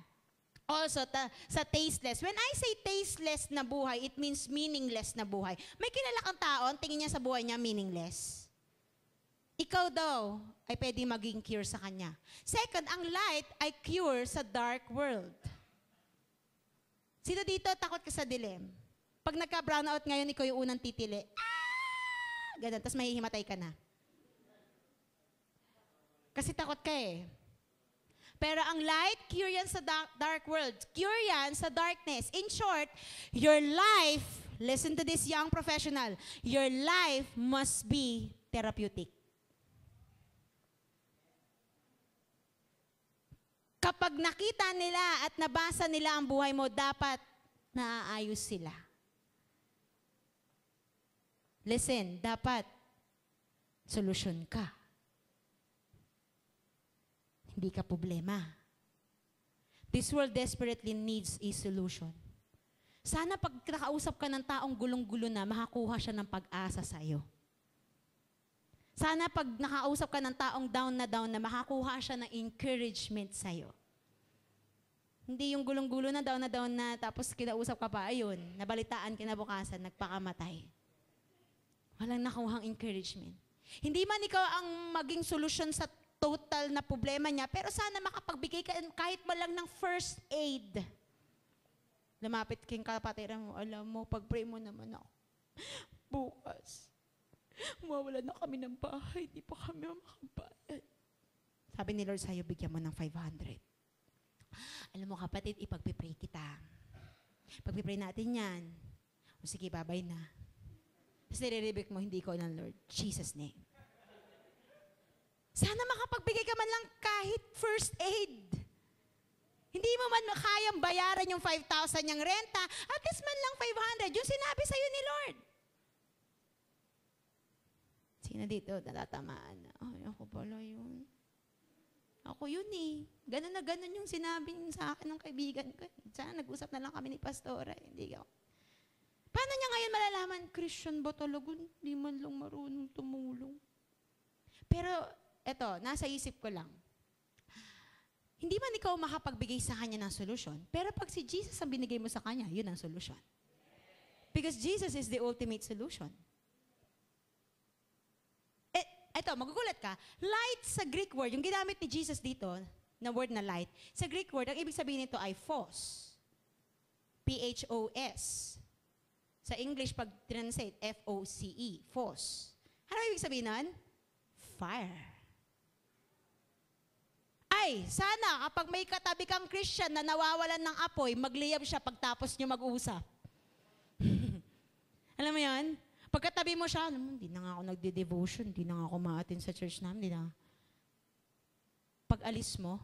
Also, sa tasteless. When I say tasteless na buhay, it means meaningless na buhay. May kilala kang tao, ang tingin niya sa buhay niya meaningless. Ikaw daw ay pwede maging cure sa kanya. Second, ang light ay cure sa dark world. Sino dito takot ka sa dilim? Pag nagka-brownout ngayon, ikaw yung unang titili. Ganun, tapos mahihimatay ka na. Kasi takot ka eh. Pero ang light, cure yan sa dark world. Cure yan sa darkness. In short, your life, listen to this young professional, your life must be therapeutic. Kapag nakita nila at nabasa nila ang buhay mo, dapat naaayos sila. Listen, dapat solusyon ka. Hindi ka problema. This world desperately needs a solution. Sana pag nakausap ka ng taong gulong-gulo na, makakuha siya ng pag-asa sa iyo. Sana pag nakausap ka ng taong down na, makakuha siya ng encouragement sa iyo. Hindi yung gulong-gulo na, tapos kinausap ka pa, ayun, nabalitaan kinabukasan, nagpakamatay. Walang nakuhang encouragement. Hindi man ikaw ang maging solusyon sa total na problema niya, pero sana makapagbigay ka kahit ba lang ng first aid. Lumapit kang kapatiran mo, alam mo, pag-pray mo naman ako. Bukas, mawala na kami ng bahay, di pa kami makabayad. Sabi ni Lord sa'yo, bigyan mo ng 500. Alam mo kapatid, ipagpipray kita. Pagpipray natin yan. O sige, babay na. Tapos nire-rebuke mo, hindi ko ng Lord. Jesus' name. Sana makapagbigay ka man lang kahit first aid. Hindi mo man kayang bayaran yung 5,000 niyang renta, at least man lang 500, yung sinabi sa'yo ni Lord. Sino dito natatamaan na? Ay, ako pala yun. Ako yun eh. Ganun na ganun yung sinabi sa akin ng kaibigan ko. Sana nag-usap na lang kami ni Pastora. Hindi ako. Paano niya ngayon malalaman, Christian ba talaga? Hindi man lang marunong tumulong. Pero, eto, nasa isip ko lang. Hindi man ikaw makapagbigay sa kanya ng solusyon, pero pag si Jesus ang binigay mo sa kanya, yun ang solusyon. Because Jesus is the ultimate solution. Eto, magugulat ka, light sa Greek word, yung ginamit ni Jesus dito, na word na light, sa Greek word, ang ibig sabihin nito ay phos. P-H-O-S. Sa English, pag translate, F-O-C-E, phos. Ano ibig sabihin nun? Fire. Ay, sana kapag may katabi kang Christian na nawawalan ng apoy, magliyab siya pagtapos niyo mag-usap. Alam mo yan? Pagkatabi mo siya, alam mo, hindi na nga ako nagde-devotion, hindi na nga ako ma-attend sa church namin, hindi na. Pag alis mo,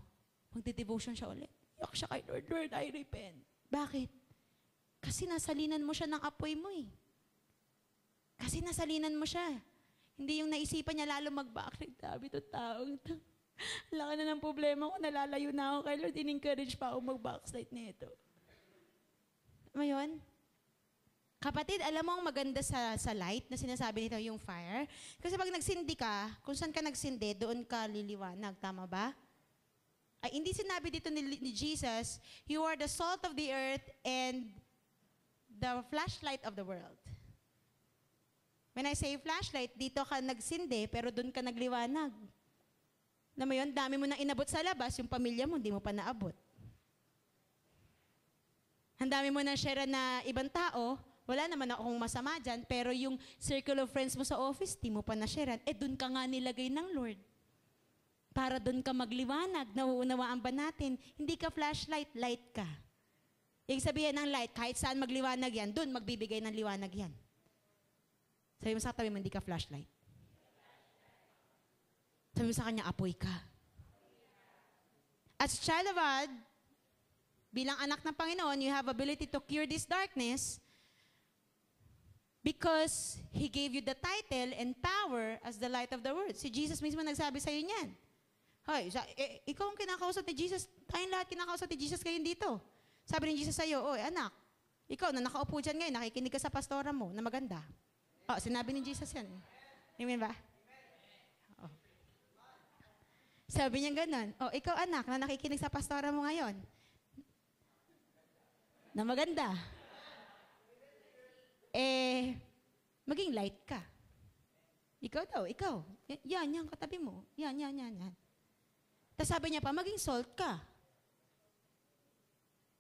magde-devotion siya ulit. Yak siya kay Lord, Lord, I repent. Bakit? Kasi nasalinan mo siya ng apoy mo eh. Kasi nasalinan mo siya. Hindi yung naisipan niya lalo mag-backtrack. Sabi ito taong ito. Laki na ng problema ko, nalalayo na ako kay Lord, in-encourage pa ako mag-backslide nito. Mayon? Kapatid, alam mo ang maganda sa light na sinasabi nito, yung fire? Kasi pag nagsindi ka, kung saan ka nagsindi, doon ka liliwanag. Tama ba? Ay, hindi sinabi dito ni Jesus, you are the salt of the earth and the flashlight of the world. When I say flashlight, dito ka nagsindi, pero doon ka nagliwanag. Alam mo yun, dami mo nang inabot sa labas, yung pamilya mo, hindi mo pa naabot. Ang dami mo nang share na ibang tao, wala naman akong masama dyan, pero yung circle of friends mo sa office, di mo pa na-share. Doon ka nga nilagay ng Lord. Para doon ka magliwanag, nauunawaan ba natin? Hindi ka flashlight, light ka. Yung sabihin ng light, kahit saan magliwanag yan, doon magbibigay ng liwanag yan. Sabi mo sa katabi mo, hindi ka flashlight. Sabi mo sa kanya, apoy ka. As child of God, bilang anak ng Panginoon, you have ability to cure this darkness because He gave you the title and power as the light of the world. Si Jesus mismo nagsabi sa'yo niyan. Hoy, ikaw ang kinakausap ni Jesus. Tayong lahat kinakausap ni Jesus ngayon dito. Sabi ni Jesus sa'yo, oy anak, ikaw na nakaupo dyan ngayon, nakikinig ka sa pastora mo na maganda. Oh, sinabi ni Jesus yan. Amen ba? Oh. Sabi niya ganun, oh, ikaw anak na nakikinig sa pastora mo ngayon, na maganda. Maging light ka. Ikaw daw, ikaw. Yan, katabi mo. Yan. Tapos sabi niya pa, maging salt ka.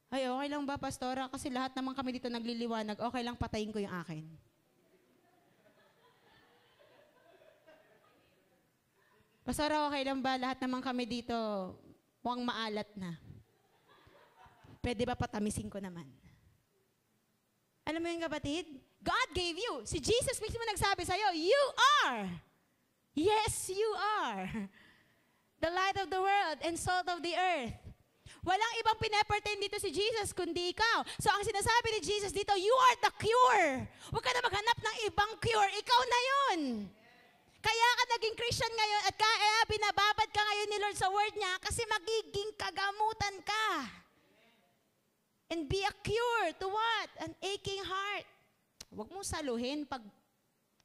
Ay, okay lang ba, pastora? Kasi lahat naman kami dito nagliliwanag. Okay lang, patayin ko yung akin. Pastora, okay lang ba? Lahat naman kami dito, mukhang maalat na. Pwede ba patamisin ko naman? Alam mo yung kapatid? God gave you. Si Jesus mismo nagsabi sa'yo, you are. Yes, you are. The light of the world and salt of the earth. Walang ibang pinepertain dito si Jesus kundi ikaw. So ang sinasabi ni Jesus dito, you are the cure. Huwag ka na maghanap ng ibang cure. Ikaw na yun. Kaya ka naging Christian ngayon at kaya binababad ka ngayon ni Lord sa word niya kasi magiging kagamutan ka. And be a cure to what? An aching heart. Huwag mong saluhin pag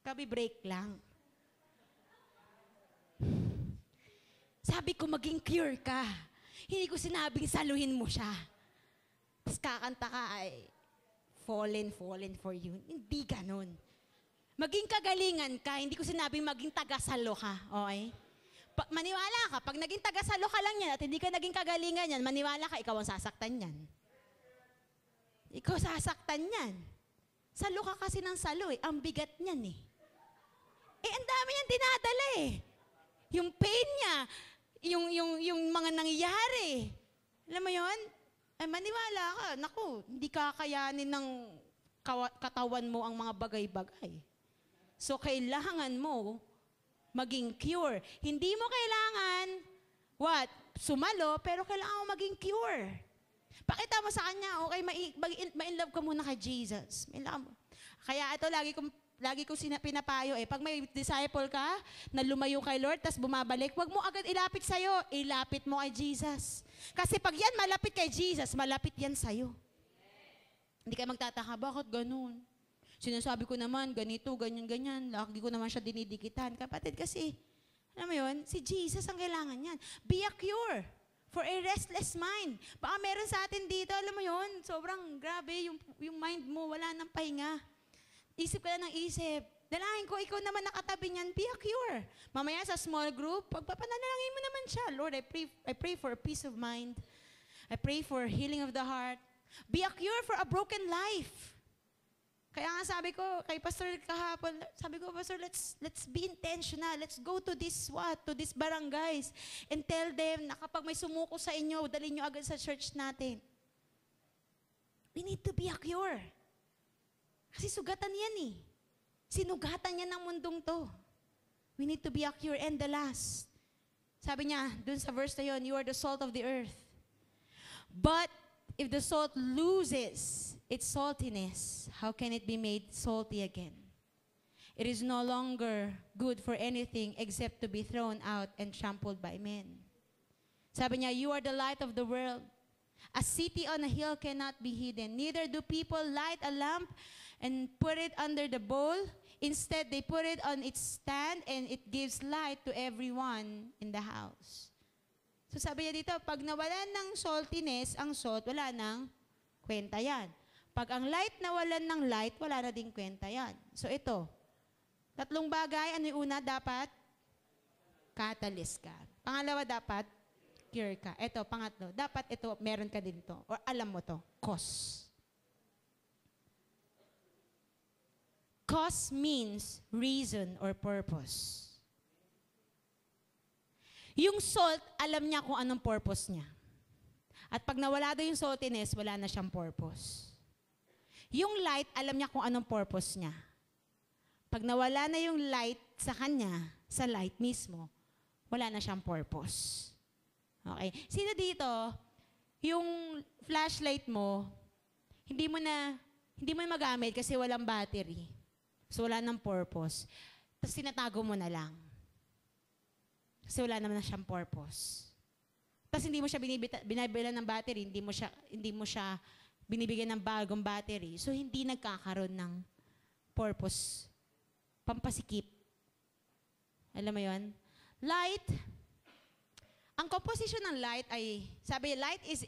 kabi-break lang. Sabi ko maging cure ka. Hindi ko sinabing saluhin mo siya. Tapos kakanta ka ay fallen for you. Hindi ganun. Maging kagalingan ka, hindi ko sinabing maging tagasalo ka. Okay? Maniwala ka, pag naging tagasalo ka lang yan at hindi ka naging kagalingan yan, maniwala ka, ikaw ang sasaktan yan. Ikaw sasaktan yan. Salo ka kasi ng salo eh. Ang bigat niyan eh. Ang dami niyang dinadala eh. Yung pain niya, yung mga nangyayari. Alam mo yun? Ay maniwala ka, naku, hindi kakayanin ng katawan mo ang mga bagay-bagay. So, kailangan mo maging cure. Hindi mo kailangan, sumalo, pero kailangan mo maging cure. Pakita mo sa kanya, okay, ma-in love ka muna kay Jesus. Kaya ito, lagi ko pinapayo pag may disciple ka na lumayo kay Lord, tas bumabalik, wag mo agad ilapit sa'yo, ilapit mo kay Jesus. Kasi pag yan malapit kay Jesus, malapit yan sa'yo. Hindi ka magtataka, bakit ganun? Sinasabi ko naman, ganito, ganyan. Lagi ko naman siya dinidikitan. Kapatid, kasi, alam mo yun, si Jesus ang kailangan yan. Be a cure for a restless mind. Baka meron sa atin dito, alam mo yun, sobrang grabe, yung mind mo, wala nang pahinga. Isip ka na ng isip. Dalangin ko, ikaw naman nakatabi niyan, be a cure. Mamaya sa small group, pagpapanalangin mo naman siya. Lord, I pray for peace of mind. I pray for healing of the heart. Be a cure for a broken life. Kaya nga sabi ko, kay Pastor kahapon, sabi ko, Pastor, let's be intentional. Let's go to these barangays and tell them na kapag may sumuko sa inyo, dalhin nyo agad sa church natin. We need to be a cure. Kasi sugatan yan eh. Sinugatan yan ng mundong to. We need to be a cure. And the last, sabi niya, dun sa verse na yun, you are the salt of the earth. But if the salt loses its saltiness, how can it be made salty again? It is no longer good for anything except to be thrown out and trampled by men. Sabi niya, you are the light of the world. A city on a hill cannot be hidden. Neither do people light a lamp and put it under the bowl. Instead, they put it on its stand and it gives light to everyone in the house. So sabi niya dito, pag nawalan ng saltiness, ang salt, wala nang kwenta yan. Pag ang light nawalan ng light, wala na ding kwenta yan. So ito, tatlong bagay, ano yung una? Dapat catalyst ka. Pangalawa, dapat cure ka. Ito, pangatlo, dapat ito, meron ka din to. Or alam mo to, cause. Cause means reason or purpose. Yung salt, alam niya kung anong purpose niya. At pag nawala doon yung saltiness, wala na siyang purpose. Yung light, alam niya kung anong purpose niya. Pag nawala na yung light sa kanya, sa light mismo, wala na siyang purpose. Okay? Sino dito, yung flashlight mo, hindi mo na magamit kasi walang battery. So wala nang purpose. Tapos tinatago mo na lang. Kasi wala naman na siyang purpose. Tapos hindi mo siya binabilan ng battery, hindi mo siya binibigyan ng bagong battery. So hindi nagkakaroon ng purpose. Pampasikip. Alam mo 'yon? Light. Ang composition ng light ay, sabi, light is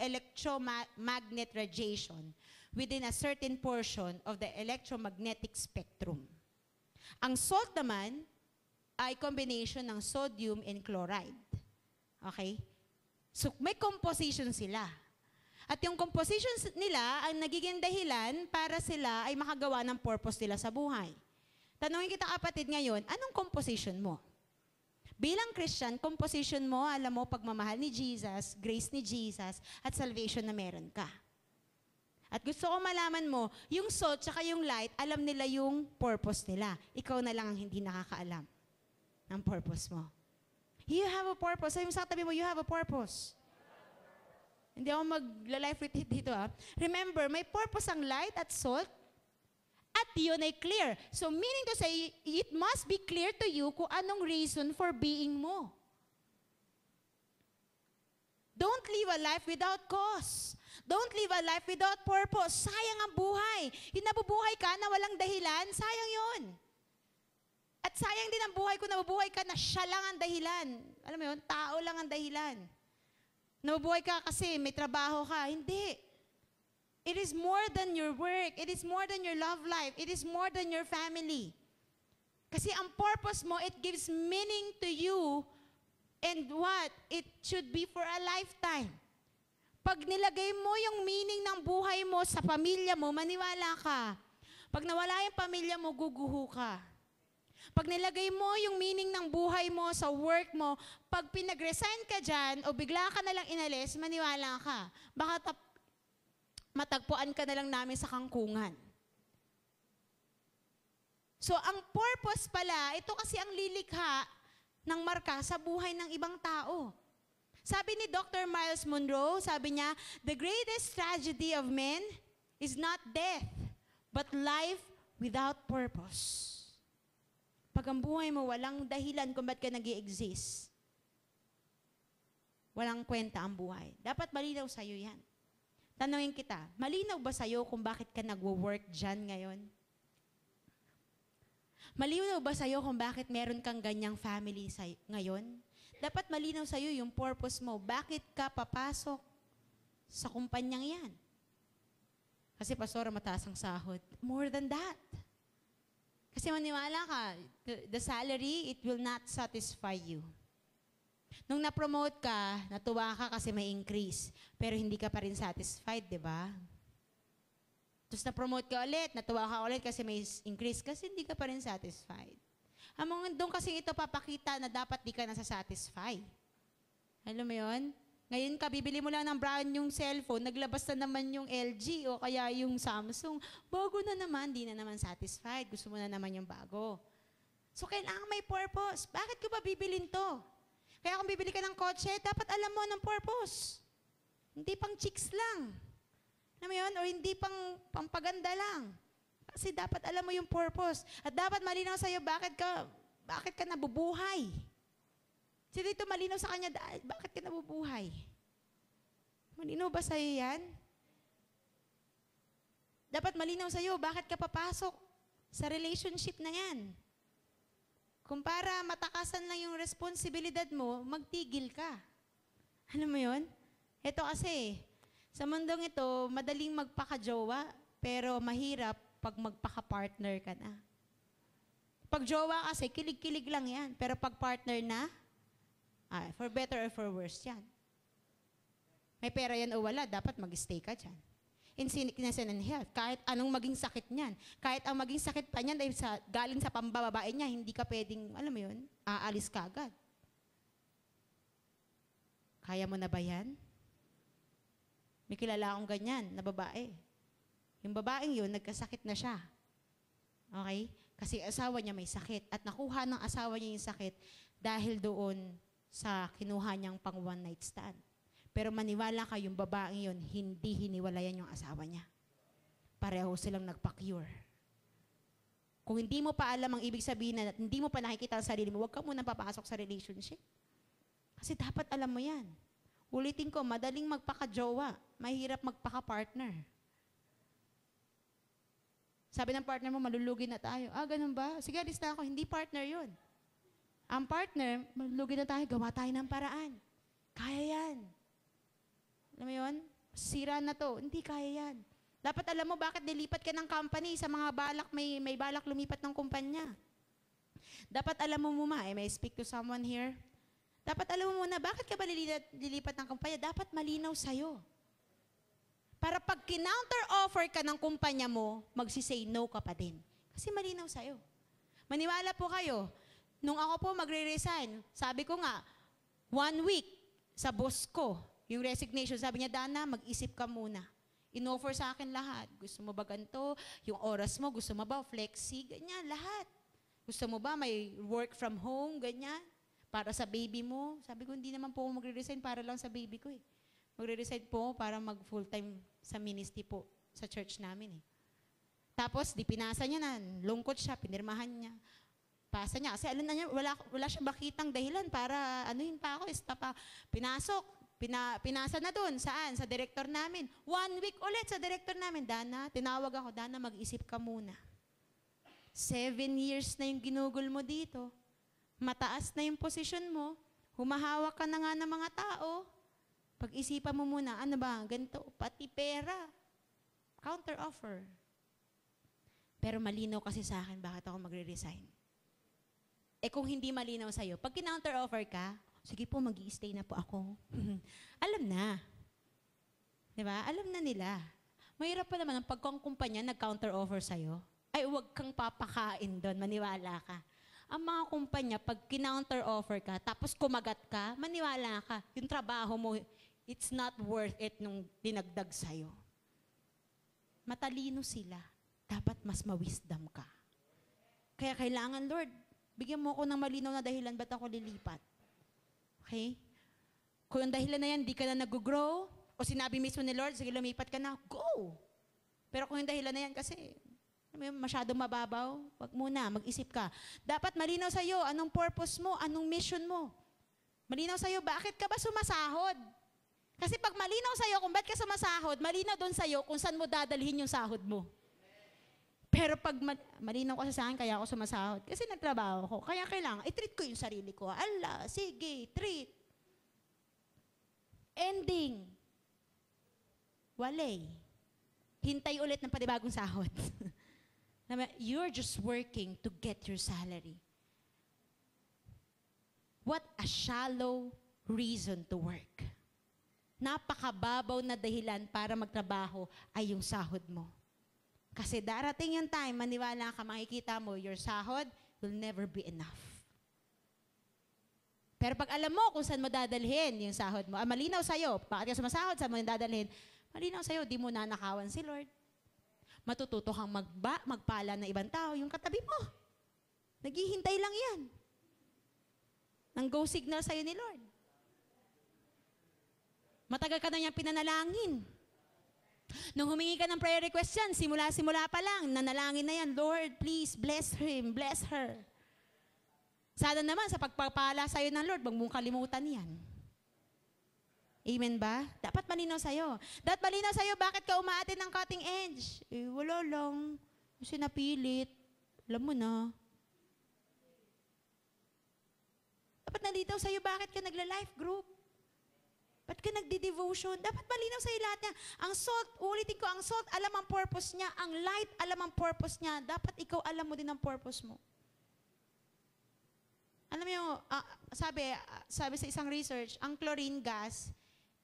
electromagnet radiation within a certain portion of the electromagnetic spectrum. Ang salt naman ay combination ng sodium and chloride. Okay? So, may composition sila. At yung composition nila ang nagiging dahilan para sila ay makagawa ng purpose nila sa buhay. Tanungin kita kapatid ngayon, anong composition mo? Bilang Christian, composition mo, alam mo, pagmamahal ni Jesus, grace ni Jesus, at salvation na meron ka. At gusto ko malaman mo, yung salt tsaka yung light, alam nila yung purpose nila. Ikaw na lang ang hindi nakakaalam ng purpose mo. You have a purpose. Sabi mo sa tabi mo, you have a purpose. Hindi ako mag-life retreat dito Remember, may purpose ang light at salt at yun ay clear. So meaning to say, it must be clear to you kung anong reason for being mo. Don't live a life without cause. Don't live a life without purpose. Sayang ang buhay. Yung nabubuhay ka na walang dahilan, sayang yun. At sayang din ang buhay kung nabubuhay ka na siya lang ang dahilan. Alam mo yun, tao lang ang dahilan. Nabubuhay ka kasi may trabaho ka. Hindi. It is more than your work. It is more than your love life. It is more than your family. Kasi ang purpose mo, it gives meaning to you and what? It should be for a lifetime. Pag nilagay mo yung meaning ng buhay mo sa pamilya mo, maniwala ka. Pag nawala yung pamilya mo, guguho ka. Pag nilagay mo yung meaning ng buhay mo sa work mo, pag pinag-resign ka dyan o bigla ka nalang inalis, maniwala ka. Baka matagpuan ka na lang namin sa kangkungan. So, ang purpose pala, ito kasi ang lilikha ng marka sa buhay ng ibang tao. Sabi ni Dr. Miles Monroe, sabi niya, the greatest tragedy of men is not death, but life without purpose. Pag ang buhay mo, walang dahilan kung ba't ka nag-i-exist. Walang kwenta ang buhay. Dapat malinaw sa'yo yan. Tanungin kita, malinaw ba sa'yo kung bakit ka nagwo-work dyan ngayon? Malinaw ba sa'yo kung bakit meron kang ganyang family ngayon? Dapat malinaw sa'yo yung purpose mo. Bakit ka papasok sa kumpanyang yan? Kasi pastora, mataas ang sahod. More than that. Kasi maniwala ka, the salary, it will not satisfy you. Nung na-promote ka, natuwa ka kasi may increase, pero hindi ka pa rin satisfied, di ba? Tapos na-promote ka ulit, natuwa ka ulit kasi may increase, kasi hindi ka pa rin satisfied. Doon kasi ito papakita na dapat di ka nasa-satisfy. Alam mo yun? Ngayon ka, bibili mo lang ng brand yung cellphone, naglabas na naman yung LG o kaya yung Samsung. Bago na naman, di na naman satisfied. Gusto mo na naman yung bago. So, kailangan may purpose. Bakit ko ba bibilin to? Kaya kung bibili ka ng kotse, dapat alam mo ng purpose. Hindi pang chicks lang. Alam mo yun? O hindi pang pampaganda lang. Kasi dapat alam mo yung purpose. At dapat malinaw sa'yo bakit ka nabubuhay. So dito malinaw sa kanya, bakit ka nabubuhay? Malinaw ba sa'yo yan? Dapat malinaw sa'yo, bakit ka papasok sa relationship na yan? Kung para matakasan lang yung responsibilidad mo, magtigil ka. Alam mo yun? Ito kasi, sa mundong ito, madaling magpaka-jowa, pero mahirap pag magpaka-partner ka na. Pag jowa kasi, kilig-kilig lang yan. Pero pag partner na, for better or for worse yan. May pera yan o wala, dapat mag-stay ka dyan. In sickness and in health, kahit anong maging sakit niyan, kahit ang maging sakit pa niyan dahil galing sa pambababae niya, hindi ka pwedeng, alam mo yun, aalis ka agad. Kaya mo na ba yan? May kilala akong ganyan na babae. Yung babaeng yun, nagkasakit na siya. Okay? Kasi asawa niya may sakit. At nakuha ng asawa niya yung sakit dahil doon sa kinuha niyang pang one night stand. Pero maniwala ka, yung babaeng yun, hindi hiniwalayan yung asawa niya. Pareho silang nagpa-cure. Kung hindi mo pa alam ang ibig sabihin at hindi mo pa nakikita ang sarili mo, huwag ka muna papasok sa relationship. Kasi dapat alam mo yan. Ulitin ko, madaling magpaka-jowa, mahirap magpaka-partner. Sabi ng partner mo, malulugi na tayo. Ganun ba? Sige, alis na ako. Hindi partner yun. Ang partner, malulugi na tayo, gawa tayo ng paraan. Kaya yan. Alam mo yun? Sira na to. Hindi kaya yan. Dapat alam mo bakit nilipat ka ng company sa mga balak, may balak lumipat ng kumpanya. Dapat alam mo muna, may speak to someone here. Dapat alam mo muna, bakit ka ba lilipat ng kumpanya? Dapat malinaw sa'yo. Para pag kinounter offer ka ng kumpanya mo, magsisay no ka pa din. Kasi malinaw sa'yo. Maniwala po kayo, nung ako po magre-resign, sabi ko nga, 1 week sa boss ko, yung resignation, sabi niya, Dana, mag-isip ka muna. In-offer sa akin lahat. Gusto mo ba ganito? Yung oras mo, gusto mo ba flexi? Ganyan, lahat. Gusto mo ba may work from home? Ganyan. Para sa baby mo. Sabi ko, hindi naman po ako magre-resign para lang sa baby ko eh. Magre-resign po para mag-full-time sa ministry po sa church namin eh. Tapos, di pinasa niya na. Lungkot siya, pinirmahan niya. Pasa niya. Kasi alam na niya, wala siya makitang dahilan para anuhin pa ako. Pinasok. Pinasa na dun. Saan? Sa director namin. 1 week ulit sa director namin. Dana, tinawag ako. Dana, mag-isip ka muna. 7 years na yung ginugol mo dito. Mataas na yung posisyon mo. Humahawak ka na nga ng mga tao. Pag-isipan mo muna, ano ba, ganito, pati pera. Counter offer. Pero malinaw kasi sa akin, bakit ako magre-resign? Kung hindi malinaw sa'yo, pag kinounter offer ka, sige po, mag-i-stay na po ako. Alam na. Diba? Alam na nila. Mahirap pa naman ang pagkong-kumpanya nag-counter offer sa'yo. Ay, huwag kang papakain doon, maniwala ka. Ang mga kumpanya, pag kinounter offer ka, tapos kumagat ka, maniwala ka, yung trabaho mo, it's not worth it nung dinagdag sa'yo. Matalino sila. Dapat mas ma-wisdom ka. Kaya kailangan, Lord, bigyan mo ako ng malinaw na dahilan ba't ako lilipat. Okay? Kung yung dahilan na yan, di ka na nag-grow, o sinabi mismo ni Lord, sige, lumipat ka na, go! Pero kung yung dahilan na yan kasi, masyadong mababaw, wag muna, mag-isip ka. Dapat malinaw sa'yo, anong purpose mo, anong mission mo. Malinaw sa'yo, bakit ka ba sumasahod? Kasi pag malinaw sa'yo kung bakit ka sumasahod, malinaw doon sa'yo kung saan mo dadalhin yung sahod mo. Pero pag malinaw kasi sa akin, kaya ako sumasahod. Kasi nagtrabaho ko, kaya kailangan, i-treat ko yung sarili ko. Ala, sige, treat. Ending. Walay. Hintay ulit ng panibagong sahod. You're just working to get your salary. What a shallow reason to work. Napakababaw na dahilan para magtrabaho ay yung sahod mo. Kasi darating yung time, maniwala ka, makikita mo, your sahod will never be enough. Pero pag alam mo kung saan mo dadalhin yung sahod mo, malinaw sa'yo, bakit ka sumasahod, saan mo yung dadalhin, malinaw sa'yo, di mo nanakawan si Lord. Matututo kang magpala ng ibang tao, yung katabi mo. Naghihintay lang yan. Nang go signal sa'yo ni Lord. Matagal ka na niyang pinanalangin. Nung humingi ka ng prayer request yan, simula pa lang, nanalangin na yan, Lord, please, bless him, bless her. Sana naman, sa pagpapala sa'yo ng Lord, wag mong kalimutan yan. Amen ba? Dapat malinaw sa'yo. Dapat malinaw sa'yo, bakit ka umaatin ng cutting edge? Wala lang. Kasi napilit. Alam mo na. Dapat nalitaw sa'yo, bakit ka nagla-life group? Ba't ka nagdi-devotion? Dapat malinaw sa'yo lahat niya. Ang salt, ulitin ko, ang salt, alam ang purpose niya. Ang light, alam ang purpose niya. Dapat ikaw alam mo din ang purpose mo. Alam mo, sabi sa isang research, ang chlorine gas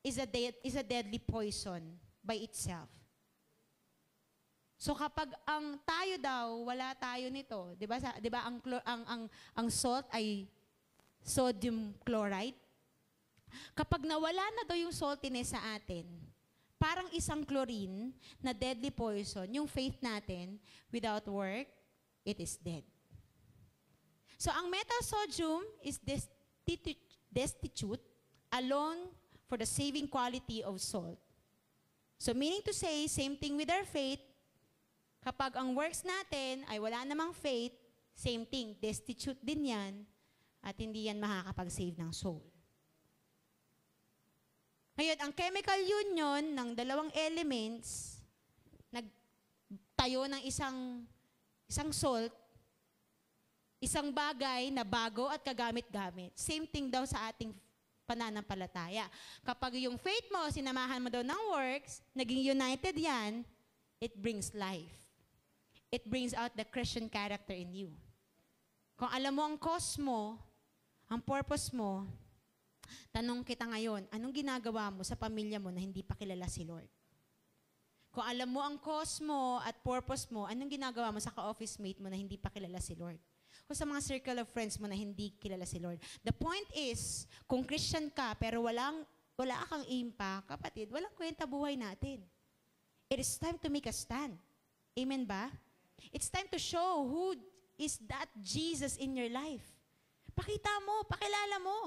is a deadly poison by itself. So kapag ang tayo daw, wala tayo nito, 'di ba? 'Di ba ang salt ay sodium chloride? Kapag nawala na daw yung saltiness sa atin, parang isang chlorine na deadly poison, yung faith natin, without work, it is dead. So ang metal sodium is destitute alone for the saving quality of salt. So meaning to say, same thing with our faith, kapag ang works natin ay wala namang faith, same thing, destitute din yan, at hindi yan makakapag-save ng soul. Ngayon, ang chemical union ng dalawang elements, nagtayo ng isang salt, isang bagay na bago at kagamit-gamit. Same thing daw sa ating pananampalataya. Kapag yung faith mo, sinamahan mo daw ng works, naging united yan, it brings life. It brings out the Christian character in you. Kung alam mo ang cause mo, ang purpose mo, tanong kita ngayon, anong ginagawa mo sa pamilya mo na hindi pa kilala si Lord? Kung alam mo ang cause mo at purpose mo, anong ginagawa mo sa ka-office mate mo na hindi pa kilala si Lord? O sa mga circle of friends mo na hindi kilala si Lord? The point is, kung Christian ka pero wala kang impact, kapatid, walang kwenta buhay natin. It is time to make a stand. Amen ba? It's time to show who is that Jesus in your life. Pakita mo, pakilala mo.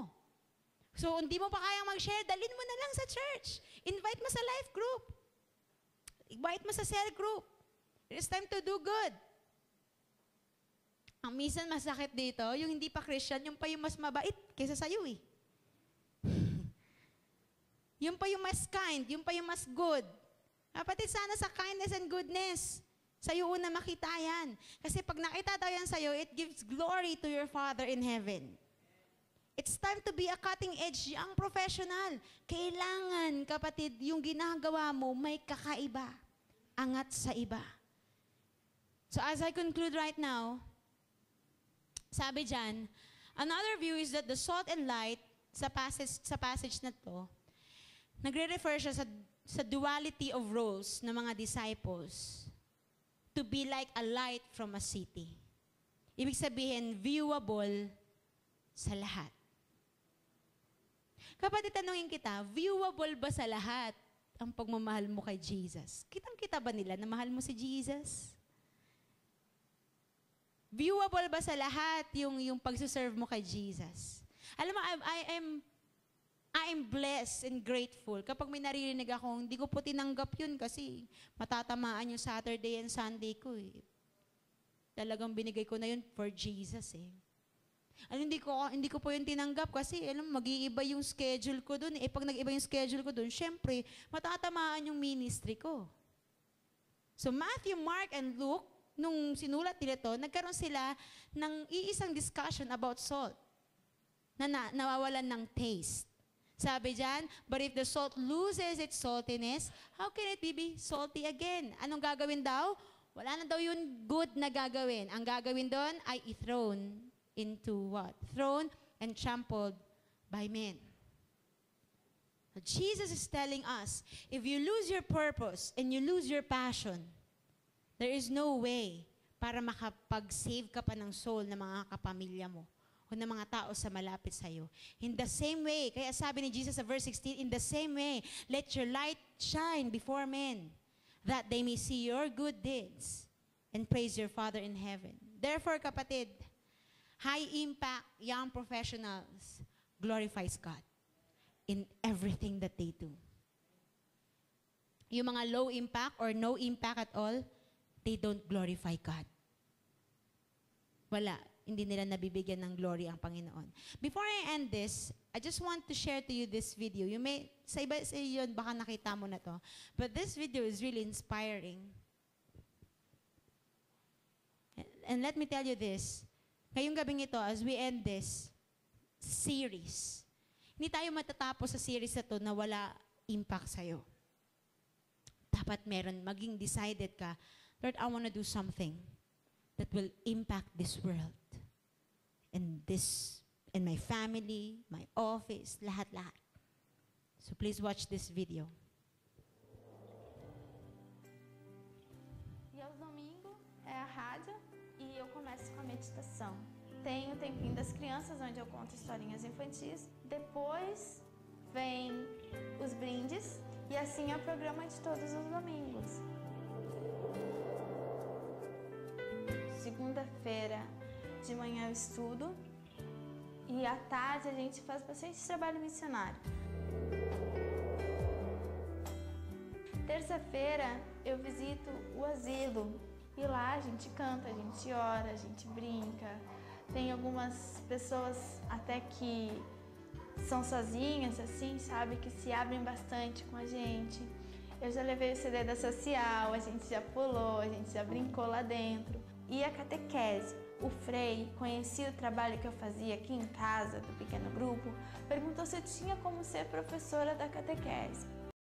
So, hindi mo pa kayang mag-share, dalhin mo na lang sa church. Invite mo sa life group. Invite mo sa cell group. It is time to do good. Ang minsan masakit dito, yung hindi pa Christian, yung pa yung mas mabait kaysa sa'yo eh. Yung pa yung mas kind, yung pa yung mas good. Kapatid, sana sa kindness and goodness, sa'yo una makita yan. Kasi pag nakita daw yan sa'yo, it gives glory to your Father in heaven. It's time to be a cutting-edge young professional. Kailangan, kapatid, yung ginagawa mo may kakaiba. Angat sa iba. So as I conclude right now, sabi dyan, another view is that the salt and light, sa passage na to, nagre-refer siya sa duality of roles ng mga disciples to be like a light from a city. Ibig sabihin, viewable sa lahat. Kapatid, tanungin kita, viewable ba sa lahat ang pagmamahal mo kay Jesus? Kitang-kita ba nila na mahal mo si Jesus? Viewable ba sa lahat yung pagsuserve mo kay Jesus? Alam mo, I am blessed and grateful kapag may naririnig akong hindi ko po tinanggap yun kasi matatamaan yung Saturday and Sunday ko eh. Talagang binigay ko na yun for Jesus eh. Hindi ko po yun tinanggap kasi mag-iiba yung schedule ko dun. Pag nag-iba yung schedule ko dun, syempre, matatamaan yung ministry ko. So Matthew, Mark, and Luke, nung sinulat nila to, nagkaroon sila ng iisang discussion about salt na nawawalan ng taste. Sabi dyan, but if the salt loses its saltiness, how can it be salty again? Anong gagawin daw? Wala na daw yung good na gagawin. Ang gagawin doon ay i-thrown into what? Thrown and trampled by men. Jesus is telling us, if you lose your purpose and you lose your passion, there is no way para makapag-save ka pa ng soul ng mga kapamilya mo o ng mga tao sa malapit sa iyo. In the same way, kaya sabi ni Jesus sa verse 16, in the same way, let your light shine before men, that they may see your good deeds and praise your Father in heaven. Therefore, kapatid, high-impact young professionals glorifies God in everything that they do. Yung mga low impact or no impact at all, they don't glorify God. Wala. Hindi nila nabibigyan ng glory ang Panginoon. Before I end this, I just want to share to you this video. You may, sa iba sa iyo, baka nakita mo na to. But this video is really inspiring. And let me tell you this. Ngayong gabing ito, as we end this series, hindi tayo matatapos sa series na to na wala impact sa'yo. Dapat meron, maging decided ka, Lord, I want to do something that will impact this world. And my family, my office, lahat-lahat. So please watch this video. E aos domingos é a rádio e eu começo com a meditação. Tem o tempinho das crianças, onde eu conto historinhas infantis. Depois vem os brindes e assim é o programa de todos os domingos. Segunda-feira de manhã eu estudo e à tarde a gente faz bastante trabalho missionário. Terça-feira eu visito o asilo e lá a gente canta, a gente ora, a gente brinca. Tem algumas pessoas até que são sozinhas, assim, sabe, que se abrem bastante com a gente. Eu já levei o CD da social, a gente já pulou, a gente já brincou lá dentro. E a catequese, o Frei conhecia o trabalho que eu fazia aqui em casa, do pequeno grupo, perguntou se eu tinha como ser professora da catequese.